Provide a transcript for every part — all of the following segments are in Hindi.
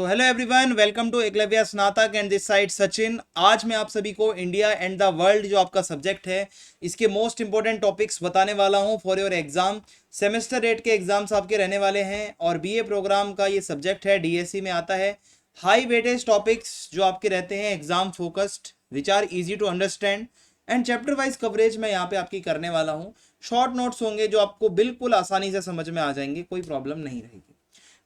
तो hello everyone, welcome to Eklavya Snatak and this side Sachin. आज मैं आप सभी को इंडिया एंड द वर्ल्ड जो आपका सब्जेक्ट है इसके मोस्ट इंपॉर्टेंट टॉपिक्स बताने वाला हूं फॉर योर एग्जाम। सेमेस्टर 8 के एग्जाम्स आपके रहने वाले हैं और बीए प्रोग्राम का ये सब्जेक्ट है, डीएससी में आता है। हाई वेटेज टॉपिक्स जो आपके रहते हैं exam focused, which are easy to understand and chapter wise coverage मैं यहाँ पे आपकी करने वाला हूँ। शॉर्ट नोट्स होंगे जो आपको बिल्कुल आसानी से समझ में आ जाएंगे, कोई प्रॉब्लम नहीं रहेगी।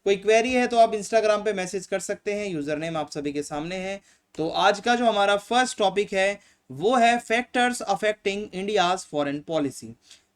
कोई क्वेरी है तो आप इंस्टाग्राम पे मैसेज कर सकते हैं, यूजर नेम आप सभी के सामने है। तो आज का जो हमारा फर्स्ट टॉपिक है वो है factors affecting India's foreign policy.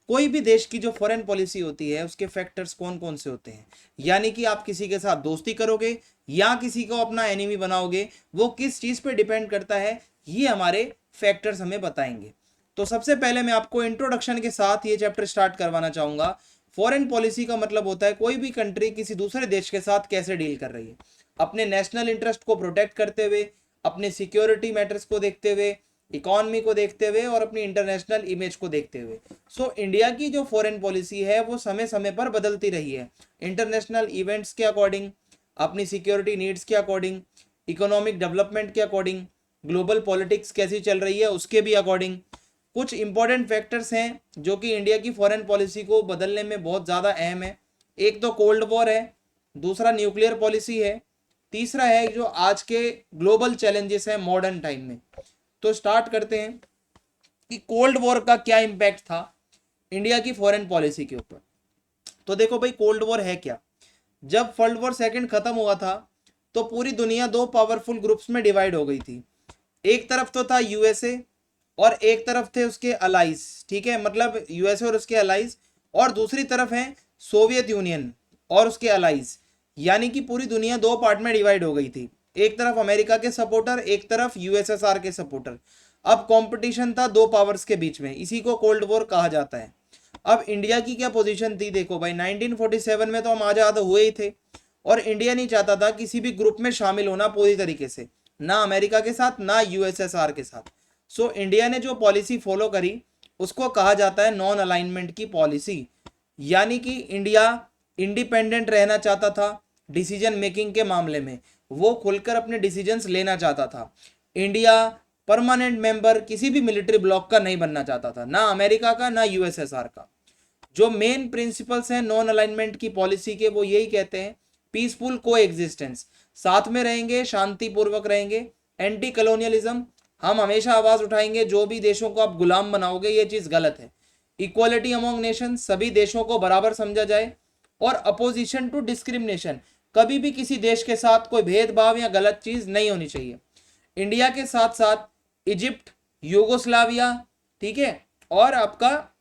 कोई भी देश की जो फॉरेन पॉलिसी होती है उसके फैक्टर्स कौन कौन से होते हैं, यानी कि आप किसी के साथ दोस्ती करोगे या किसी को अपना एनिमी बनाओगे, वो किस चीज पे डिपेंड करता है, ये हमारे फैक्टर्स हमें बताएंगे। तो सबसे पहले मैं आपको इंट्रोडक्शन के साथ ये चैप्टर स्टार्ट करवाना चाहूंगा। फॉरेन पॉलिसी का मतलब होता है कोई भी कंट्री किसी दूसरे देश के साथ कैसे डील कर रही है, अपने नेशनल इंटरेस्ट को प्रोटेक्ट करते हुए, अपने सिक्योरिटी मैटर्स को देखते हुए, इकोनॉमी को देखते हुए और अपनी इंटरनेशनल इमेज को देखते हुए। सो इंडिया की जो फॉरेन पॉलिसी है वो समय समय पर बदलती रही है, इंटरनेशनल इवेंट्स के अकॉर्डिंग, अपनी सिक्योरिटी नीड्स के अकॉर्डिंग, इकोनॉमिक डेवलपमेंट के अकॉर्डिंग, ग्लोबल पॉलिटिक्स कैसी चल रही है उसके भी अकॉर्डिंग। कुछ इंपॉर्टेंट फैक्टर्स हैं जो कि इंडिया की फॉरेन पॉलिसी को बदलने में बहुत ज़्यादा अहम है। एक तो कोल्ड वॉर है, दूसरा न्यूक्लियर पॉलिसी है, तीसरा है जो आज के ग्लोबल चैलेंजेस हैं मॉडर्न टाइम में। तो स्टार्ट करते हैं कि कोल्ड वॉर का क्या इम्पैक्ट था इंडिया की फॉरेन पॉलिसी के ऊपर। तो देखो भाई, कोल्ड वॉर है क्या। जब वर्ल्ड वॉर सेकेंड खत्म हुआ था तो पूरी दुनिया दो पावरफुल ग्रुप्स में डिवाइड हो गई थी। एक तरफ तो था यूएसए और एक तरफ थे उसके अलाइज, ठीक है, मतलब यूएसए और उसके अलाइज, और दूसरी तरफ है सोवियत यूनियन और उसके अलाइज। यानी कि पूरी दुनिया दो पार्ट में डिवाइड हो गई थी, एक तरफ अमेरिका के सपोर्टर, एक तरफ यूएसएसआर के सपोर्टर। अब कंपटीशन था दो पावर्स के बीच में, इसी को कोल्ड वॉर कहा जाता है। अब इंडिया की क्या पोजीशन थी, देखो भाई 1947 में तो हम आजाद हुए ही थे और इंडिया नहीं चाहता था किसी भी ग्रुप में शामिल होना पूरी तरीके से, ना अमेरिका के साथ ना यूएसएसआर के साथ। सो इंडिया ने जो पॉलिसी फॉलो करी उसको कहा जाता है नॉन अलाइनमेंट की पॉलिसी। यानी कि इंडिया इंडिपेंडेंट रहना चाहता था डिसीजन मेकिंग के मामले में, वो खुलकर अपने डिसीजंस लेना चाहता था। इंडिया परमानेंट मेंबर किसी भी मिलिट्री ब्लॉक का नहीं बनना चाहता था, ना अमेरिका का ना यूएसएसआर का। जो मेन प्रिंसिपल्स हैं नॉन अलाइनमेंट की पॉलिसी के वो यही कहते हैं, पीसफुल को एग्जिस्टेंस, साथ में रहेंगे, शांतिपूर्वक रहेंगे, एंटी कलोनियलिज्म, हम हमेशा आवाज उठाएंगे जो भी देशों को आप गुलाम बनाओगे ये चीज गलत है, इक्वालिटी अमोंग नेशन, सभी देशों को बराबर समझा जाए, और अपोजिशन टू डिस्क्रिमिनेशन, कभी भी किसी देश के साथ कोई भेदभाव या गलत चीज नहीं होनी चाहिए। इंडिया के साथ साथ इजिप्ट, यूगोस्लाविया, ठीक है, और आपका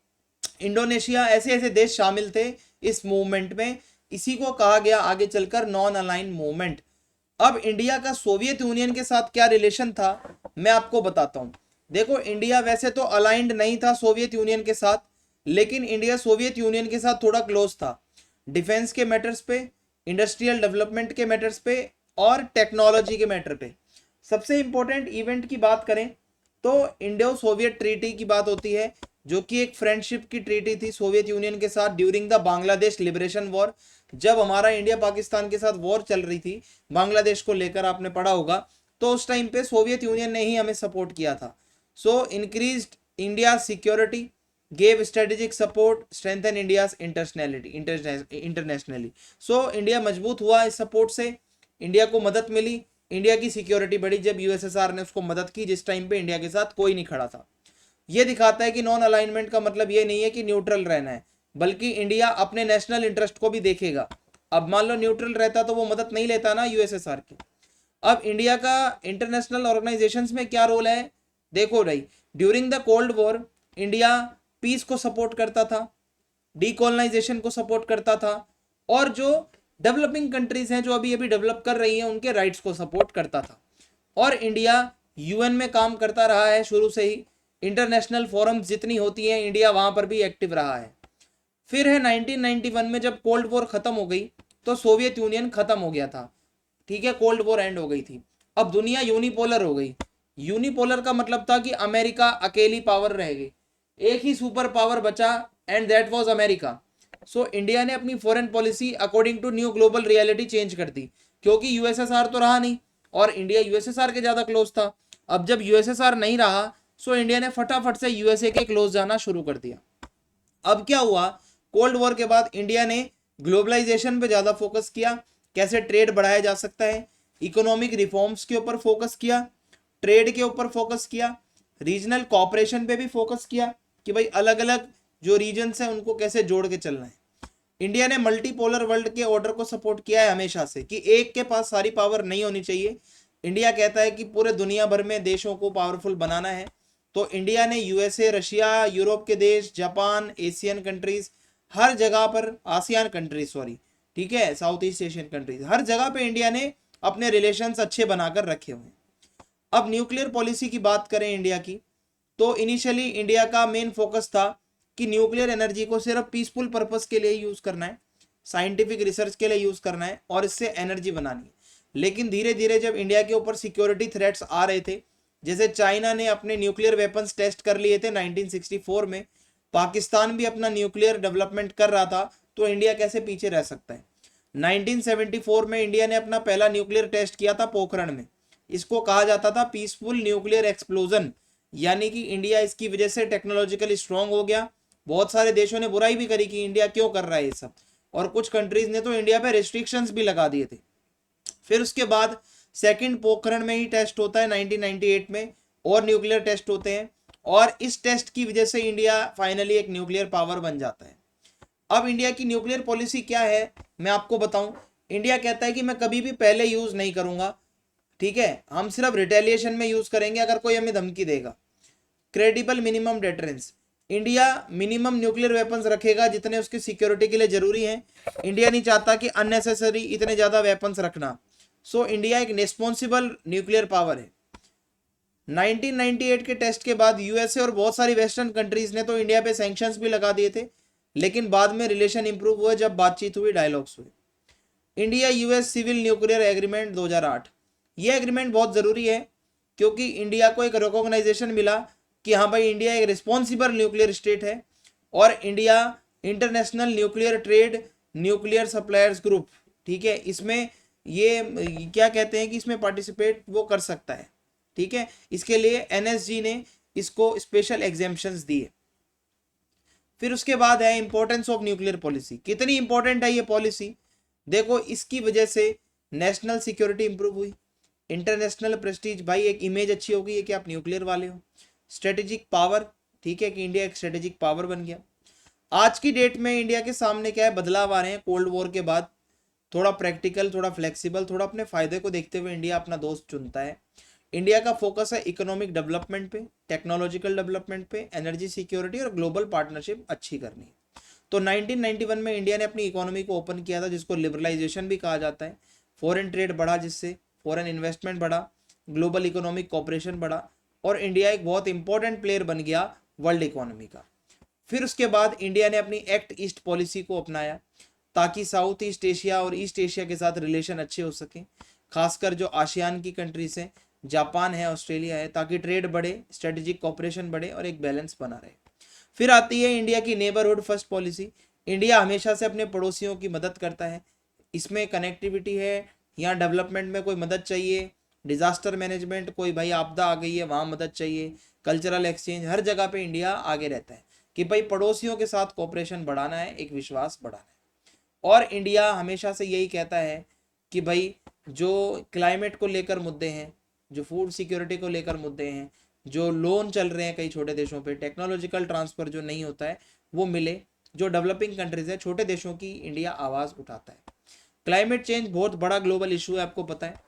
इंडोनेशिया, ऐसे ऐसे देश शामिल थे इस मूवमेंट में। इसी को कहा गया आगे चलकर नॉन अलाइन मूवमेंट। अब इंडिया का सोवियत यूनियन के साथ क्या रिलेशन था मैं आपको बताता हूं। देखो, इंडिया वैसे तो अलाइंड नहीं था सोवियत यूनियन के साथ, लेकिन इंडिया सोवियत यूनियन के साथ थोड़ा क्लोज था, डिफेंस के मैटर्स पे, इंडस्ट्रियल डेवलपमेंट के मैटर्स पे और टेक्नोलॉजी के मैटर पे। सबसे इंपॉर्टेंट इवेंट की बात करें तो इंडो सोवियत ट्रीटी की बात होती है, जो कि एक फ्रेंडशिप की ट्रीटी थी सोवियत यूनियन के साथ during the Bangladesh liberation war. जब हमारा इंडिया पाकिस्तान के साथ वॉर चल रही थी बांग्लादेश को लेकर, आपने पढ़ा होगा, तो उस टाइम पे सोवियत यूनियन ने ही हमें सपोर्ट किया था। So increased India security, gave strategic support, strengthen India internationally. So India मजबूत हुआ इस सपोर्ट से, इंडिया को मदद मिली, इंडिया की सिक्योरिटी बढ़ी जब यूएसएसआर ने उसको मदद की, जिस टाइम पे इंडिया के साथ कोई नहीं खड़ा था। ये दिखाता है कि नॉन अलाइनमेंट का मतलब ये नहीं है कि न्यूट्रल रहना है, बल्कि इंडिया अपने नेशनल इंटरेस्ट को भी देखेगा। अब मान लो न्यूट्रल रहता तो वो मदद नहीं लेता ना यूएसएसआर की। अब इंडिया का इंटरनेशनल ऑर्गेनाइजेशंस में क्या रोल है, देखो भाई, during the cold war India peace को सपोर्ट करता था, डीकोलोनाइजेशन को सपोर्ट करता था, और जो डेवलपिंग कंट्रीज हैं जो अभी अभी डेवलप कर रही हैं उनके राइट्स को सपोर्ट करता था। और इंडिया यूएन में काम करता रहा है शुरू से ही, इंटरनेशनल फोरम्स जितनी होती हैं इंडिया वहां पर भी एक्टिव रहा है। फिर है 1991 में जब कोल्ड वॉर खत्म हो गई तो सोवियत यूनियन खत्म हो गया था, ठीक है, कोल्ड वॉर एंड हो गई थी। अब दुनिया यूनिपोलर हो गई। यूनिपोलर का मतलब था कि अमेरिका अकेली पावर रह गई, एक ही सुपर पावर बचा and that was America. So India ने अपनी foreign policy according to new global reality change कर दी। क्योंकि यूएसएसआर तो रहा नहीं और इंडिया यूएसएसआर के ज्यादा क्लोज था। अब जब यूएसएसआर नहीं रहा सो इंडिया ने फटाफट से यूएसए के क्लोज जाना शुरू कर दिया। अब क्या हुआ, कोल्ड वॉर के बाद इंडिया ने ग्लोबलाइजेशन पे ज्यादा फोकस किया, कैसे ट्रेड बढ़ाया जा सकता है, इकोनॉमिक रिफॉर्म्स के ऊपर फोकस किया, ट्रेड के ऊपर फोकस किया, रीजनल कोऑपरेशन पे भी फोकस किया कि भाई अलग अलग जो रीजन्स हैं उनको कैसे जोड़ के चलना है। इंडिया ने मल्टीपोलर वर्ल्ड के ऑर्डर को सपोर्ट किया है हमेशा से कि एक के पास सारी पावर नहीं होनी चाहिए। इंडिया कहता है कि पूरे दुनिया भर में देशों को पावरफुल बनाना है। तो इंडिया ने यूएसए, रशिया, यूरोप के देश, जापान, एशियन कंट्रीज, हर जगह पर, आसियान कंट्रीज सॉरी, ठीक है, साउथ ईस्ट एशियन कंट्रीज, हर जगह पे इंडिया ने अपने रिलेशंस अच्छे बनाकर रखे हुए हैं। अब न्यूक्लियर पॉलिसी की बात करें इंडिया की, तो इनिशियली इंडिया का मेन फोकस था कि न्यूक्लियर एनर्जी को सिर्फ पीसफुल पर्पस के लिए यूज करना है, साइंटिफिक रिसर्च के लिए यूज करना है और इससे एनर्जी बनानी है। लेकिन धीरे धीरे जब इंडिया के ऊपर सिक्योरिटी थ्रेट्स आ रहे थे, जैसे चाइना ने अपने न्यूक्लियर वेपन्स टेस्ट कर लिए थे 1964 में, पाकिस्तान भी अपना न्यूक्लियर डेवलपमेंट कर रहा था, तो इंडिया कैसे पीछे रह सकता है। 1974 में इंडिया ने अपना पहला न्यूक्लियर टेस्ट किया था पोखरण में। इसको कहा जाता था पीसफुल न्यूक्लियर एक्सप्लोजन, यानी कि इंडिया इसकी वजह से टेक्नोलॉजिकली स्ट्रांग हो गया। बहुत सारे देशों ने बुराई भी करी कि इंडिया क्यों कर रहा है ये सब, और कुछ कंट्रीज ने तो इंडिया पे रिस्ट्रिक्शंस भी लगा दिए थे। फिर उसके बाद सेकंड पोखरण में ही टेस्ट होता है 1998 में, और न्यूक्लियर टेस्ट होते हैं, और इस टेस्ट की वजह से इंडिया फाइनली एक न्यूक्लियर पावर बन जाता है। अब इंडिया की न्यूक्लियर पॉलिसी क्या है मैं आपको बताऊं। इंडिया कहता है कि मैं कभी भी पहले यूज नहीं करूंगा, ठीक है, हम सिर्फ रिटेलिएशन में यूज करेंगे अगर कोई हमें धमकी देगा। Credible minimum deterrence, India minimum nuclear weapons रखेगा जितने उसकी सिक्योरिटी के लिए जरूरी हैं। इंडिया नहीं चाहता कि अननेसेसरी इतने ज्यादा वेपन्स रखना। सो इंडिया एक रिस्पॉन्सिबल न्यूक्लियर पावर है। 1998 के टेस्ट के बाद यूएसए और बहुत सारी वेस्टर्न कंट्रीज ने तो इंडिया पे सैंक्शंस भी लगा दिए थे, लेकिन बाद में रिलेशन इंप्रूव हुए जब बातचीत हुई, डायलॉग्स हुए। India US civil nuclear agreement 2008, ये एग्रीमेंट बहुत ज़रूरी है क्योंकि इंडिया को एक रिकॉग्नाइजेशन मिला कि हाँ भाई इंडिया एक रिस्पॉन्सिबल न्यूक्लियर स्टेट है, और India international nuclear trade nuclear suppliers group, ठीक है, इसमें ये क्या कहते हैं कि इसमें पार्टिसिपेट वो कर सकता है, ठीक है। इसके लिए एनएसजी ने इसको स्पेशल एग्जेम्पशंस दिए। फिर उसके बाद है इंपॉर्टेंस ऑफ न्यूक्लियर पॉलिसी। कितनी इंपॉर्टेंट है ये पॉलिसी, देखो इसकी वजह से नेशनल सिक्योरिटी इंप्रूव हुई, इंटरनेशनल प्रेस्टीज, भाई एक इमेज अच्छी होगी है कि आप न्यूक्लियर वाले हो। स्ट्रेटेजिक पावर, ठीक है, कि इंडिया एक स्ट्रेटेजिक पावर बन गया। आज की डेट में इंडिया के सामने क्या है, बदलाव आ रहे हैं कोल्ड वॉर के बाद, थोड़ा प्रैक्टिकल, थोड़ा फ्लेक्सिबल, थोड़ा अपने फायदे को देखते हुए इंडिया अपना दोस्त चुनता है। इंडिया का फोकस है इकोनॉमिक डेवलपमेंट पे, टेक्नोलॉजिकल डेवलपमेंट पे, एनर्जी सिक्योरिटी और ग्लोबल पार्टनरशिप अच्छी करनी है। तो 1991 में इंडिया ने अपनी इकोनॉमी को ओपन किया था, जिसको लिबरलाइजेशन भी कहा जाता है। फॉरेन ट्रेड बढ़ा, जिससे फॉरेन इन्वेस्टमेंट बढ़ा, ग्लोबल इकोनॉमिक कॉपरेशन बढ़ा, और इंडिया एक बहुत इंपॉर्टेंट प्लेयर बन गया वर्ल्ड इकोनॉमी का। फिर उसके बाद इंडिया ने अपनी एक्ट ईस्ट पॉलिसी को अपनाया ताकि साउथ ईस्ट एशिया और ईस्ट एशिया के साथ रिलेशन अच्छे हो सकें, खासकर जो आसियान की कंट्रीज हैं, जापान है, ऑस्ट्रेलिया है, ताकि ट्रेड बढ़े, स्ट्रेटेजिक कॉपरेशन बढ़े और एक बैलेंस बना रहे। फिर आती है इंडिया की नेबरहुड फर्स्ट पॉलिसी। इंडिया हमेशा से अपने पड़ोसियों की मदद करता है, इसमें कनेक्टिविटी है, यहाँ डेवलपमेंट में कोई मदद चाहिए, डिजास्टर मैनेजमेंट, कोई भाई आपदा आ गई है वहाँ मदद चाहिए, कल्चरल एक्सचेंज, हर जगह पे इंडिया आगे रहता है कि भाई पड़ोसियों के साथ कोऑपरेशन बढ़ाना है, एक विश्वास बढ़ाना है। और इंडिया हमेशा से यही कहता है कि भाई जो क्लाइमेट को लेकर मुद्दे हैं, जो फूड सिक्योरिटी को लेकर मुद्दे हैं, जो लोन चल रहे हैं कई छोटे देशों पे, टेक्नोलॉजिकल ट्रांसफर जो नहीं होता है वो मिले, जो डेवलपिंग कंट्रीज है, छोटे देशों की इंडिया आवाज़ उठाता है। क्लाइमेट चेंज बहुत बड़ा ग्लोबल इशू है, आपको पता है।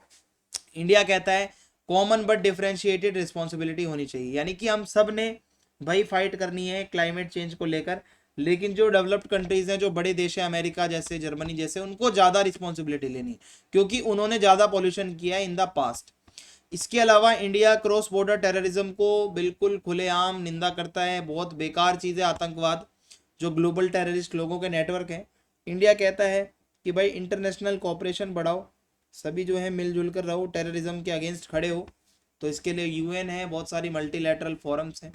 इंडिया कहता है कॉमन बट डिफरेंशिएटेड रिस्पॉन्सिबिलिटी होनी चाहिए, यानी कि हम सब ने भाई फाइट करनी है क्लाइमेट चेंज को लेकर, लेकिन जो डेवलप्ड कंट्रीज हैं, जो बड़े देश हैं, अमेरिका जैसे, जर्मनी जैसे, उनको ज़्यादा रिस्पॉन्सिबिलिटी लेनी है क्योंकि उन्होंने ज़्यादा पॉल्यूशन किया है इन द पास्ट। इसके अलावा इंडिया क्रॉस बॉर्डर टेररिज्म को बिल्कुल खुलेआम निंदा करता है, बहुत बेकार चीज़ है आतंकवाद, जो ग्लोबल टेररिस्ट लोगों के नेटवर्क हैं। इंडिया कहता है कि भाई इंटरनेशनल कोऑपरेशन बढ़ाओ, सभी जो है मिलजुल कर रहो, टेररिज्म के अगेंस्ट खड़े हो, तो इसके लिए यूएन है, बहुत सारी मल्टीलैटरल फोरम्स हैं।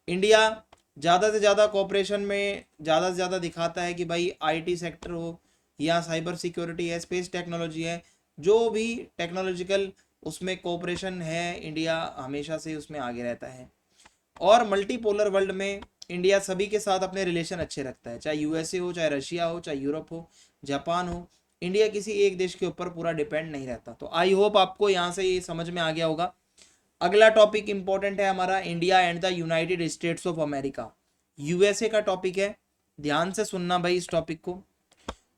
इंडिया ज़्यादा से ज़्यादा कोऑपरेशन में ज़्यादा से ज़्यादा दिखाता है कि भाई आईटी सेक्टर हो या साइबर सिक्योरिटी है, स्पेस टेक्नोलॉजी है, जो भी टेक्नोलॉजिकल उसमें कोऑपरेशन है, इंडिया हमेशा से उसमें आगे रहता है। और मल्टीपोलर वर्ल्ड में इंडिया सभी के साथ अपने रिलेशन अच्छे रखता है, चाहे यूएसए हो, चाहे रशिया हो, चाहे यूरोप हो, जापान हो। इंडिया किसी एक देश के ऊपर पूरा डिपेंड नहीं रहता। तो आई होप आपको यहाँ से ये समझ में आ गया होगा। अगला टॉपिक इंपॉर्टेंट है हमारा, India and the United states of America. USA का टॉपिक है, ध्यान से सुनना भाई इस टॉपिक को।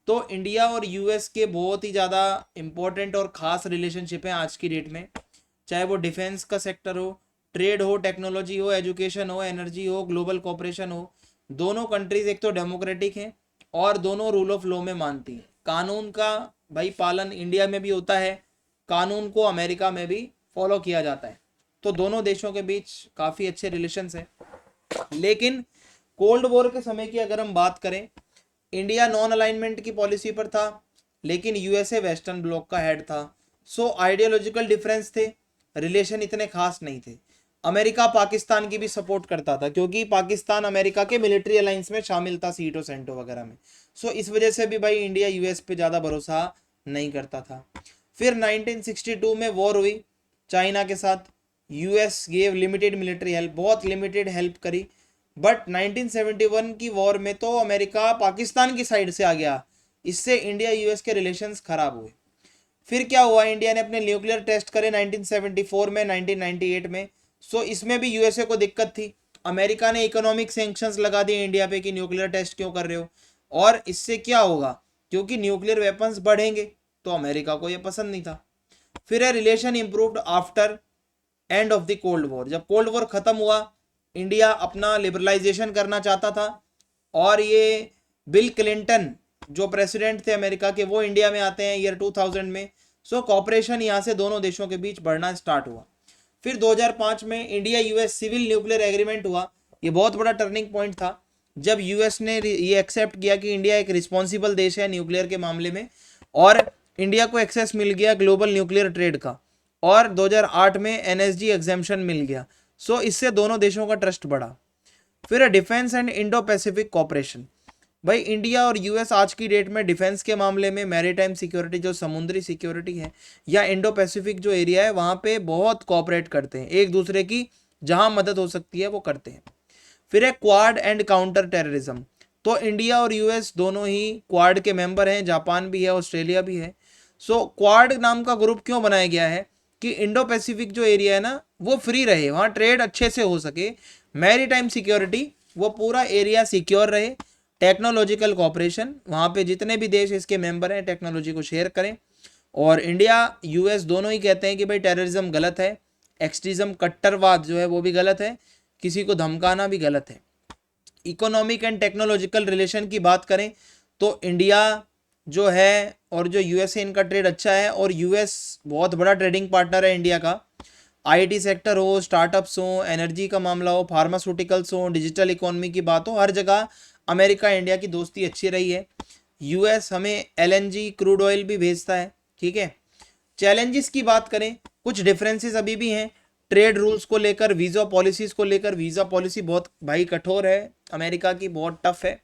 तो इंडिया और यूएस के बहुत ही ज़्यादा इंपॉर्टेंट और ख़ास रिलेशनशिप है आज की डेट में, चाहे वो डिफेंस का सेक्टर हो, ट्रेड हो, टेक्नोलॉजी हो, एजुकेशन हो, एनर्जी हो, ग्लोबल कोऑपरेशन हो। दोनों कंट्रीज एक तो डेमोक्रेटिक हैं और दोनों रूल ऑफ लॉ में मानती हैं। कानून का भाई पालन इंडिया में भी होता है, कानून को अमेरिका में भी फॉलो किया जाता है। तो दोनों देशों के बीच काफ़ी अच्छे रिलेशंस हैं। लेकिन कोल्ड वॉर के समय की अगर हम बात करें, इंडिया नॉन अलाइनमेंट की पॉलिसी पर था, लेकिन यूएसए वेस्टर्न ब्लॉक का हेड था। सो आइडियोलॉजिकल डिफरेंस थे, रिलेशन इतने खास नहीं थे। अमेरिका पाकिस्तान की भी सपोर्ट करता था, क्योंकि पाकिस्तान अमेरिका के मिलिट्री अलायंस में शामिल था, सीटो सेंटो वगैरह में। सो इस वजह से भी भाई इंडिया यूएस पे ज़्यादा भरोसा नहीं करता था। फिर 1962 में वॉर हुई चाइना के साथ। US gave limited military help, बहुत लिमिटेड हेल्प करी। बट 1971 की वॉर में तो अमेरिका पाकिस्तान की साइड से आ गया, इससे इंडिया यूएस के रिलेशंस खराब हुए। फिर क्या हुआ, इंडिया ने अपने न्यूक्लियर टेस्ट करे 1974 में, 1998 में। सो इसमें भी यूएसए को दिक्कत थी। अमेरिका ने इकोनॉमिक सैंक्शंस लगा दिए इंडिया पे कि न्यूक्लियर टेस्ट क्यों कर रहे हो। और इससे क्या होगा, क्योंकि न्यूक्लियर वेपन्स बढ़ेंगे, तो अमेरिका को ये पसंद नहीं था। फिर है relation improved after end of the cold war. जब कोल्ड वॉर खत्म हुआ, इंडिया अपना लिबरलाइजेशन करना चाहता था, और ये बिल क्लिंटन जो प्रेसिडेंट थे अमेरिका के, वो इंडिया में आते हैं ईयर 2000 में। सो कॉपरेशन यहाँ से दोनों देशों के बीच बढ़ना स्टार्ट हुआ। फिर 2005 में India US civil nuclear agreement हुआ। ये बहुत बड़ा टर्निंग पॉइंट था, जब यूएस ने ये एक्सेप्ट किया कि इंडिया एक रिस्पॉन्सिबल देश है न्यूक्लियर के मामले में, और इंडिया को एक्सेस मिल गया ग्लोबल न्यूक्लियर ट्रेड का, और 2008 में एनएसजी एग्जेम्पशन मिल गया। सो इससे दोनों देशों का ट्रस्ट बढ़ा। फिर defence and Indo Pacific cooperation. भाई इंडिया और यूएस आज की डेट में डिफेंस के मामले में, मैरीटाइम सिक्योरिटी जो समुद्री सिक्योरिटी है, या इंडो पैसिफिक जो एरिया है, वहाँ पे बहुत कॉपरेट करते हैं, एक दूसरे की जहाँ मदद हो सकती है वो करते हैं। फिर है क्वाड एंड काउंटर टेररिज्म। तो इंडिया और यूएस दोनों ही क्वाड के मेंबर हैं, जापान भी है, ऑस्ट्रेलिया भी है। सो क्वाड नाम का ग्रुप क्यों बनाया गया है कि इंडो पैसिफिक जो एरिया है ना, वो फ्री रहे, वहाँ ट्रेड अच्छे से हो सके, मैरीटाइम सिक्योरिटी, वो पूरा एरिया सिक्योर रहे, टेक्नोलॉजिकल कॉपरेशन, वहाँ पे जितने भी देश इसके मेंबर हैं टेक्नोलॉजी को शेयर करें। और इंडिया यूएस दोनों ही कहते हैं कि भाई टेररिज्म गलत है, एक्सट्रीज्म कट्टरवाद जो है वो भी गलत है, किसी को धमकाना भी गलत है। इकोनॉमिक एंड टेक्नोलॉजिकल रिलेशन की बात करें तो इंडिया जो है और जो यूएसए, इनका ट्रेड अच्छा है, और यूएस बहुत बड़ा ट्रेडिंग पार्टनर है इंडिया का। आईटी सेक्टर हो, स्टार्टअप्स हो, एनर्जी का मामला हो, फार्मास्यूटिकल्स हो, डिजिटल इकोनॉमी की बात हो, हर जगह अमेरिका इंडिया की दोस्ती अच्छी रही है। यूएस हमें एलएनजी क्रूड ऑयल भी भेजता है, ठीक है। चैलेंजेस की बात करें, कुछ डिफरेंसेस अभी भी हैं ट्रेड रूल्स को लेकर, वीज़ा पॉलिसीज़ को लेकर। वीज़ा पॉलिसी बहुत भाई कठोर है अमेरिका की, बहुत टफ है।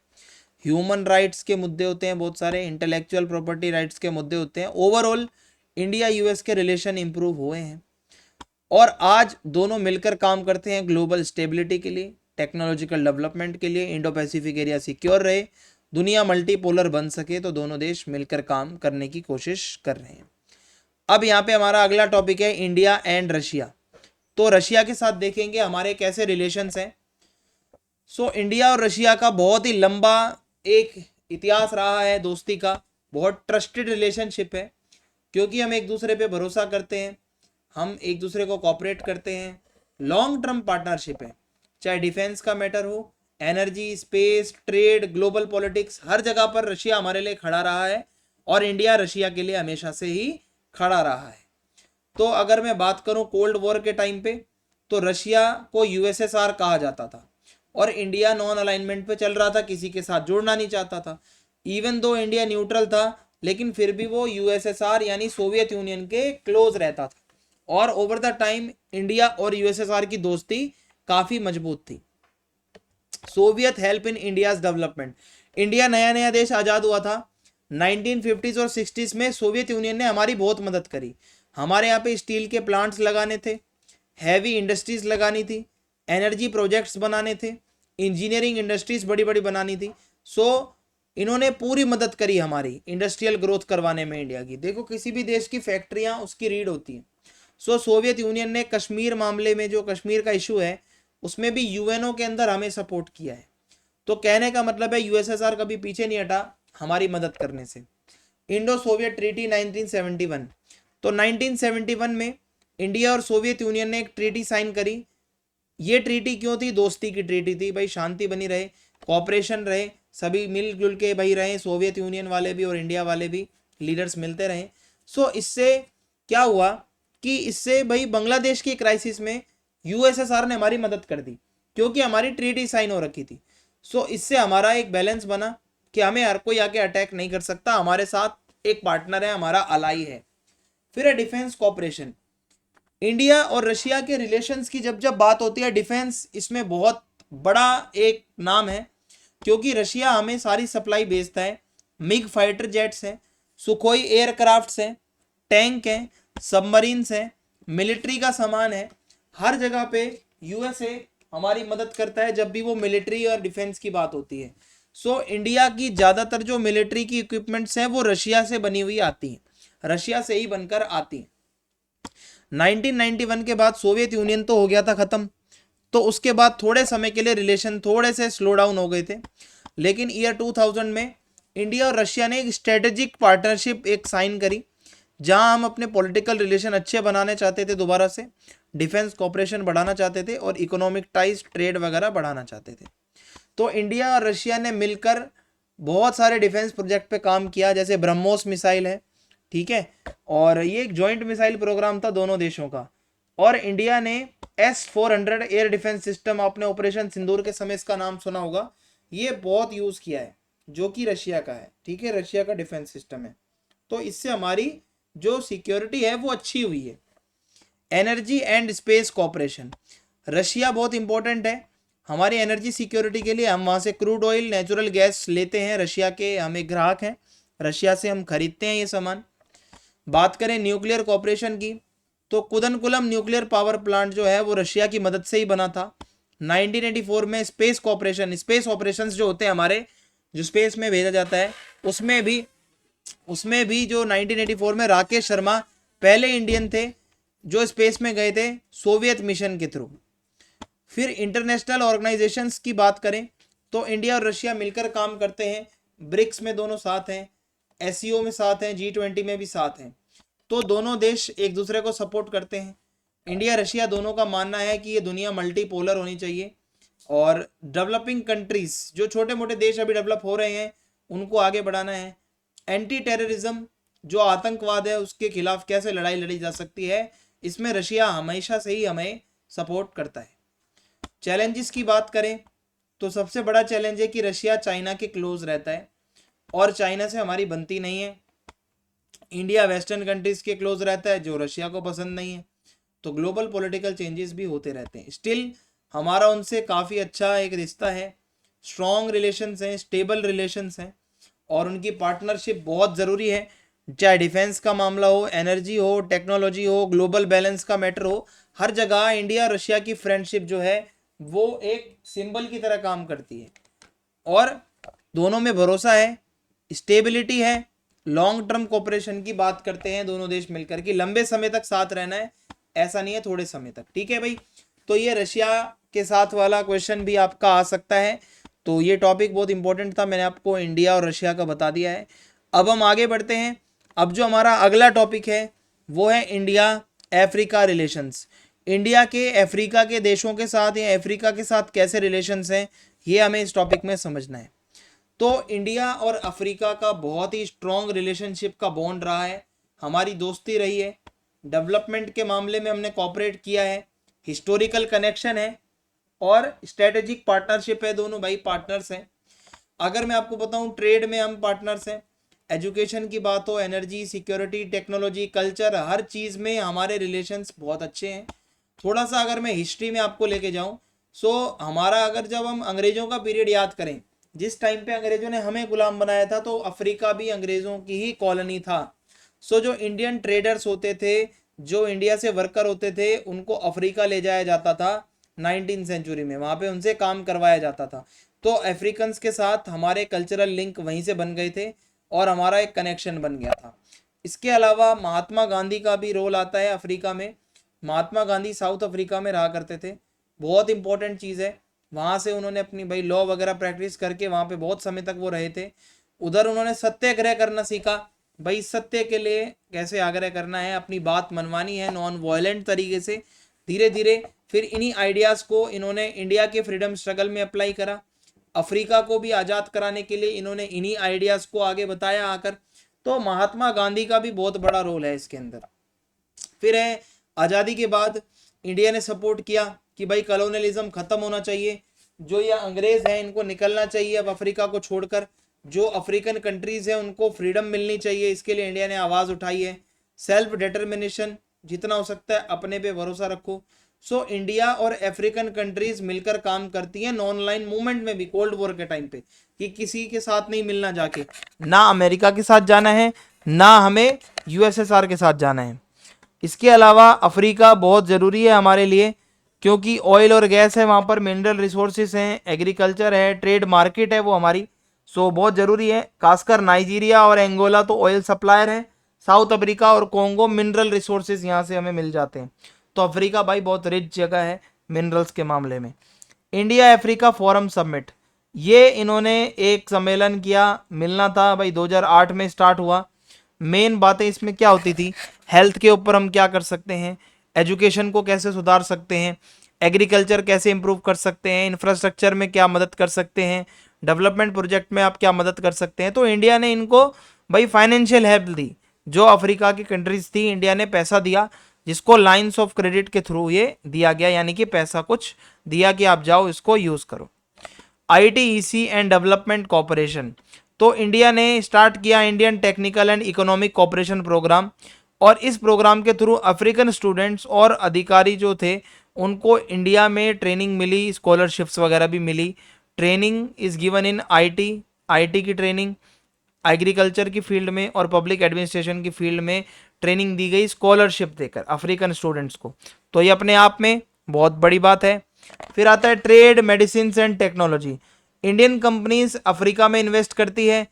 ह्यूमन राइट्स के मुद्दे होते हैं बहुत सारे, इंटेलेक्चुअल प्रॉपर्टी राइट्स के मुद्दे होते हैं। ओवरऑल इंडिया यूएस के रिलेशन इंप्रूव हुए हैं, और आज दोनों मिलकर काम करते हैं ग्लोबल स्टेबिलिटी के लिए, टेक्नोलॉजिकल डेवलपमेंट के लिए, इंडो पैसिफिक एरिया सिक्योर रहे, दुनिया मल्टीपोलर बन सके, तो दोनों देश मिलकर काम करने की कोशिश कर रहे हैं। अब यहाँ पे हमारा अगला टॉपिक है इंडिया एंड रशिया। तो रशिया के साथ देखेंगे हमारे कैसे रिलेशंस हैं। सो इंडिया और रशिया का बहुत ही लंबा एक इतिहास रहा है दोस्ती का, बहुत ट्रस्टेड रिलेशनशिप है, क्योंकि हम एक दूसरे पे भरोसा करते हैं, हम एक दूसरे को कॉपरेट करते हैं, लॉन्ग टर्म पार्टनरशिप है। चाहे डिफेंस का मैटर हो, energy, space, trade, global politics, हर जगह पर रशिया हमारे लिए खड़ा रहा है, और इंडिया रशिया के लिए हमेशा से ही खड़ा रहा है। तो अगर मैं बात करूं कोल्ड वॉर के टाइम पे, तो रशिया को यूएसएसआर कहा जाता था, और इंडिया नॉन अलाइनमेंट पे चल रहा था, किसी के साथ जुड़ना नहीं चाहता था। इवन दो इंडिया न्यूट्रल था, लेकिन फिर भी वो यूएसएसआर यानी सोवियत यूनियन के क्लोज रहता था, और ओवर द टाइम इंडिया और यूएसएसआर की दोस्ती काफ़ी मजबूत थी। Soviet help in India's development. India नया नया देश आज़ाद हुआ था, 1950s और 60s में सोवियत यूनियन ने हमारी बहुत मदद करी। हमारे यहाँ पे स्टील के प्लांट्स लगाने थे, हैवी इंडस्ट्रीज लगानी थी, एनर्जी प्रोजेक्ट्स बनाने थे, इंजीनियरिंग इंडस्ट्रीज बड़ी बड़ी बनानी थी। सो इन्होंने पूरी मदद करी हमारी इंडस्ट्रियल ग्रोथ करवाने में इंडिया की। देखो किसी भी देश की फैक्ट्रियां उसकी रीड होती हैं। सो सोवियत यूनियन ने कश्मीर मामले में, जो कश्मीर का इशू है, उसमें भी यूएनओ के अंदर हमें सपोर्ट किया है। तो कहने का मतलब है यूएसएसआर कभी पीछे नहीं हटा हमारी मदद करने से। इंडो सोवियत ट्रीटी 1971, तो 1971 में इंडिया और सोवियत यूनियन ने एक ट्रीटी साइन करी। ये ट्रीटी क्यों थी? दोस्ती की ट्रीटी थी भाई, शांति बनी रहे, कोऑपरेशन रहे, सभी मिलजुल के भाई रहे, सोवियत यूनियन वाले भी और इंडिया वाले भी लीडर्स मिलते रहे। सो इससे क्या हुआ कि इससे भाई बांग्लादेश की क्राइसिस में यूएसएसआर ने हमारी मदद कर दी, क्योंकि हमारी ट्रीटी साइन हो रखी थी। सो इससे हमारा एक बैलेंस बना कि हमें हर कोई आके अटैक नहीं कर सकता, हमारे साथ एक पार्टनर है, हमारा अलाई है। फिर है डिफेंस कॉपरेशन। इंडिया और रशिया के रिलेशंस की जब जब बात होती है, डिफेंस इसमें बहुत बड़ा एक नाम है, क्योंकि रशिया हमें सारी सप्लाई भेजता है। मिग फाइटर जेट्स हैं, सुखोई एयरक्राफ्ट्स हैं, टैंक हैं, सबमरीन्स हैं, मिलिट्री का सामान है। हर जगह पे यूएसए हमारी मदद करता है जब भी वो मिलिट्री और डिफेंस की बात होती है। सो इंडिया की ज़्यादातर जो मिलिट्री की इक्विपमेंट्स हैं वो रशिया से बनी हुई आती हैं, रशिया से ही बनकर आती हैं। 1991 के बाद सोवियत यूनियन तो हो गया था ख़त्म, तो उसके बाद थोड़े समय के लिए रिलेशन थोड़े से स्लो डाउन हो गए थे। लेकिन ईयर 2000 में इंडिया और रशिया ने एक स्ट्रेटेजिक पार्टनरशिप एक साइन करी, जहां हम अपने पॉलिटिकल रिलेशन अच्छे बनाने चाहते थे, दोबारा से डिफेंस कॉपरेशन बढ़ाना चाहते थे और इकोनॉमिक टाइज ट्रेड वगैरह बढ़ाना चाहते थे। तो इंडिया और रशिया ने मिलकर बहुत सारे डिफेंस प्रोजेक्ट पे काम किया, जैसे ब्रह्मोस मिसाइल है, ठीक है, और ये एक जॉइंट मिसाइल प्रोग्राम था दोनों देशों का। और इंडिया ने S-400 एयर डिफेंस सिस्टम, आपने ऑपरेशन सिंदूर के समय इसका नाम सुना होगा, ये बहुत यूज़ किया है, जो कि रशिया का है, ठीक है, रशिया का डिफेंस सिस्टम है। तो इससे हमारी जो सिक्योरिटी है वो अच्छी हुई है। Energy and space cooperation, Russia बहुत इंपॉर्टेंट है हमारी एनर्जी सिक्योरिटी के लिए। हम वहाँ से क्रूड ऑयल, नेचुरल गैस लेते हैं, रशिया के हमें ग्राहक हैं, रशिया से हम खरीदते हैं ये सामान। बात करें न्यूक्लियर कॉपरेशन की, तो कुदनकुलम न्यूक्लियर पावर प्लांट जो है वो रशिया की मदद से ही बना था। 1984 में स्पेस कॉपरेशन, स्पेस ऑपरेशंस जो होते हैं हमारे, जो स्पेस में भेजा जाता है, उसमें भी जो 1984 में राकेश शर्मा पहले इंडियन थे जो स्पेस में गए थे सोवियत मिशन के थ्रू। फिर इंटरनेशनल ऑर्गेनाइजेशंस की बात करें तो इंडिया और रशिया मिलकर काम करते हैं, ब्रिक्स में दोनों साथ हैं, SCO में साथ हैं, G20 में भी साथ हैं। तो दोनों देश एक दूसरे को सपोर्ट करते हैं। इंडिया रशिया दोनों का मानना है कि ये दुनिया मल्टीपोलर होनी चाहिए, और डेवलपिंग कंट्रीज, जो छोटे मोटे देश अभी डेवलप हो रहे हैं, उनको आगे बढ़ाना है। एंटी टेररिज्म, जो आतंकवाद है उसके खिलाफ कैसे लड़ाई लड़ी जा सकती है, इसमें रशिया हमेशा से ही हमें सपोर्ट करता है। चैलेंजेस की बात करें तो सबसे बड़ा चैलेंज है कि रशिया चाइना के क्लोज रहता है और चाइना से हमारी बनती नहीं है। इंडिया वेस्टर्न कंट्रीज के क्लोज रहता है जो रशिया को पसंद नहीं है। तो ग्लोबल पॉलिटिकल चेंजेस भी होते रहते हैं। स्टिल हमारा उनसे काफ़ी अच्छा एक रिश्ता है, स्ट्रॉन्ग रिलेशंस हैं, स्टेबल रिलेशंस हैं, और उनकी पार्टनरशिप बहुत ज़रूरी है। चाहे डिफेंस का मामला हो, एनर्जी हो, टेक्नोलॉजी हो, ग्लोबल बैलेंस का मैटर हो, हर जगह इंडिया और रशिया की फ्रेंडशिप जो है वो एक सिंबल की तरह काम करती है, और दोनों में भरोसा है, स्टेबिलिटी है, लॉन्ग टर्म कोऑपरेशन की बात करते हैं दोनों देश मिलकर कि लंबे समय तक साथ रहना है, ऐसा नहीं है थोड़े समय तक, ठीक है भाई। तो ये रशिया के साथ वाला क्वेश्चन भी आपका आ सकता है। तो ये टॉपिक बहुत इंपॉर्टेंट था, मैंने आपको इंडिया और रशिया का बता दिया है। अब हम आगे बढ़ते हैं। अब जो हमारा अगला टॉपिक है वो है इंडिया अफ्रीका रिलेशंस। इंडिया के अफ्रीका के देशों के साथ या अफ्रीका के साथ कैसे रिलेशंस हैं, ये हमें इस टॉपिक में समझना है। तो इंडिया और अफ्रीका का बहुत ही स्ट्रॉन्ग रिलेशनशिप का बॉन्ड रहा है, हमारी दोस्ती रही है, डेवलपमेंट के मामले में हमने कोऑपरेट किया है, हिस्टोरिकल कनेक्शन है और स्ट्रेटेजिक पार्टनरशिप है, दोनों भाई पार्टनर्स हैं। अगर मैं आपको बताऊं ट्रेड में हम पार्टनर्स हैं, एजुकेशन की बात हो, एनर्जी, सिक्योरिटी, टेक्नोलॉजी, कल्चर, हर चीज़ में हमारे रिलेशंस बहुत अच्छे हैं। थोड़ा सा अगर मैं हिस्ट्री में आपको लेके जाऊं, सो हमारा अगर जब हम अंग्रेज़ों का पीरियड याद करें जिस टाइम पे अंग्रेजों ने हमें गुलाम बनाया था तो अफ्रीका भी अंग्रेजों की ही कॉलोनी था। सो जो इंडियन ट्रेडर्स होते थे, जो इंडिया से वर्कर होते थे, उनको अफ्रीका ले जाया जाता था 19 सेंचुरी में, वहाँ पे उनसे काम करवाया जाता था। तो अफ्रीकन्स के साथ हमारे कल्चरल लिंक वहीं से बन गए थे और हमारा एक कनेक्शन बन गया था। इसके अलावा महात्मा गांधी का भी रोल आता है अफ्रीका में। महात्मा गांधी साउथ अफ्रीका में रहा करते थे, बहुत इंपॉर्टेंट चीज़ है। वहाँ से उन्होंने अपनी भाई लॉ वगैरह प्रैक्टिस करके वहाँ पे बहुत समय तक वो रहे थे। उधर उन्होंने सत्याग्रह करना सीखा, भाई सत्य के लिए कैसे आग्रह करना है, अपनी बात मनवानी है नॉन वायलेंट तरीके से। धीरे धीरे फिर इन्हीं आइडियाज़ को इन्होंने इंडिया के फ्रीडम स्ट्रगल में अप्लाई करा। अफ्रीका को भी आज़ाद कराने के लिए इन्होंने इन्हीं आइडियाज़ को आगे बताया आकर। तो महात्मा गांधी का भी बहुत बड़ा रोल है इसके अंदर। फिर है आज़ादी के बाद इंडिया ने सपोर्ट किया कि भाई कॉलोनियलिज्म खत्म होना चाहिए, जो ये अंग्रेज हैं इनको निकलना चाहिए अब अफ्रीका को छोड़कर, जो अफ्रीकन कंट्रीज हैं उनको फ्रीडम मिलनी चाहिए। इसके लिए इंडिया ने आवाज़ उठाई है। सेल्फ डिटर्मिनेशन, जितना हो सकता है अपने पे भरोसा रखो। सो इंडिया और अफ्रीकन कंट्रीज मिलकर काम करती हैं नॉन लाइन मूवमेंट में भी, कोल्ड वॉर के टाइम पे, कि किसी के साथ नहीं मिलना जाके, ना अमेरिका के साथ जाना है ना हमें यूएसएसआर के साथ जाना है। इसके अलावा अफ्रीका बहुत ज़रूरी है हमारे लिए, क्योंकि ऑयल और गैस है वहाँ पर, मिनरल रिसोर्सेज हैं, एग्रीकल्चर है, ट्रेड मार्केट है वो हमारी। सो बहुत ज़रूरी है। खासकर नाइजीरिया और एंगोला तो ऑयल सप्लायर है, साउथ अफ्रीका और कोंगो मिनरल रिसोर्सेज यहाँ से हमें मिल जाते हैं। तो अफ्रीका भाई बहुत रिच जगह है मिनरल्स के मामले में। इंडिया अफ्रीका फोरम समिट, ये इन्होंने एक सम्मेलन किया, मिलना था भाई 2008 में स्टार्ट हुआ। मेन बातें इसमें क्या होती थी, हेल्थ के ऊपर हम क्या कर सकते हैं, एजुकेशन को कैसे सुधार सकते हैं, एग्रीकल्चर कैसे इंप्रूव कर सकते हैं, इंफ्रास्ट्रक्चर में क्या मदद कर सकते हैं, डेवलपमेंट प्रोजेक्ट में आप क्या मदद कर सकते हैं। तो इंडिया ने इनको भाई फाइनेंशियल हेल्प दी। जो अफ्रीका की कंट्रीज थी, इंडिया ने पैसा दिया, जिसको लाइंस ऑफ क्रेडिट के थ्रू ये दिया गया, यानी कि पैसा कुछ दिया कि आप जाओ इसको यूज़ करो। ITEC एंड डेवलपमेंट कॉरपोरेशन, तो इंडिया ने स्टार्ट किया Indian technical and economic cooperation programme, और इस प्रोग्राम के थ्रू अफ्रीकन स्टूडेंट्स और अधिकारी जो थे उनको इंडिया में ट्रेनिंग मिली, स्कॉलरशिप्स वगैरह भी मिली। Training is given in IT की ट्रेनिंग, एग्रीकल्चर की फील्ड में और पब्लिक एडमिनिस्ट्रेशन की फील्ड में ट्रेनिंग दी गई स्कॉलरशिप देकर अफ्रीकन स्टूडेंट्स को। तो ये अपने आप में बहुत बड़ी बात है। फिर आता है trade, medicine and technology. Indian companies Africa में इन्वेस्ट करती है,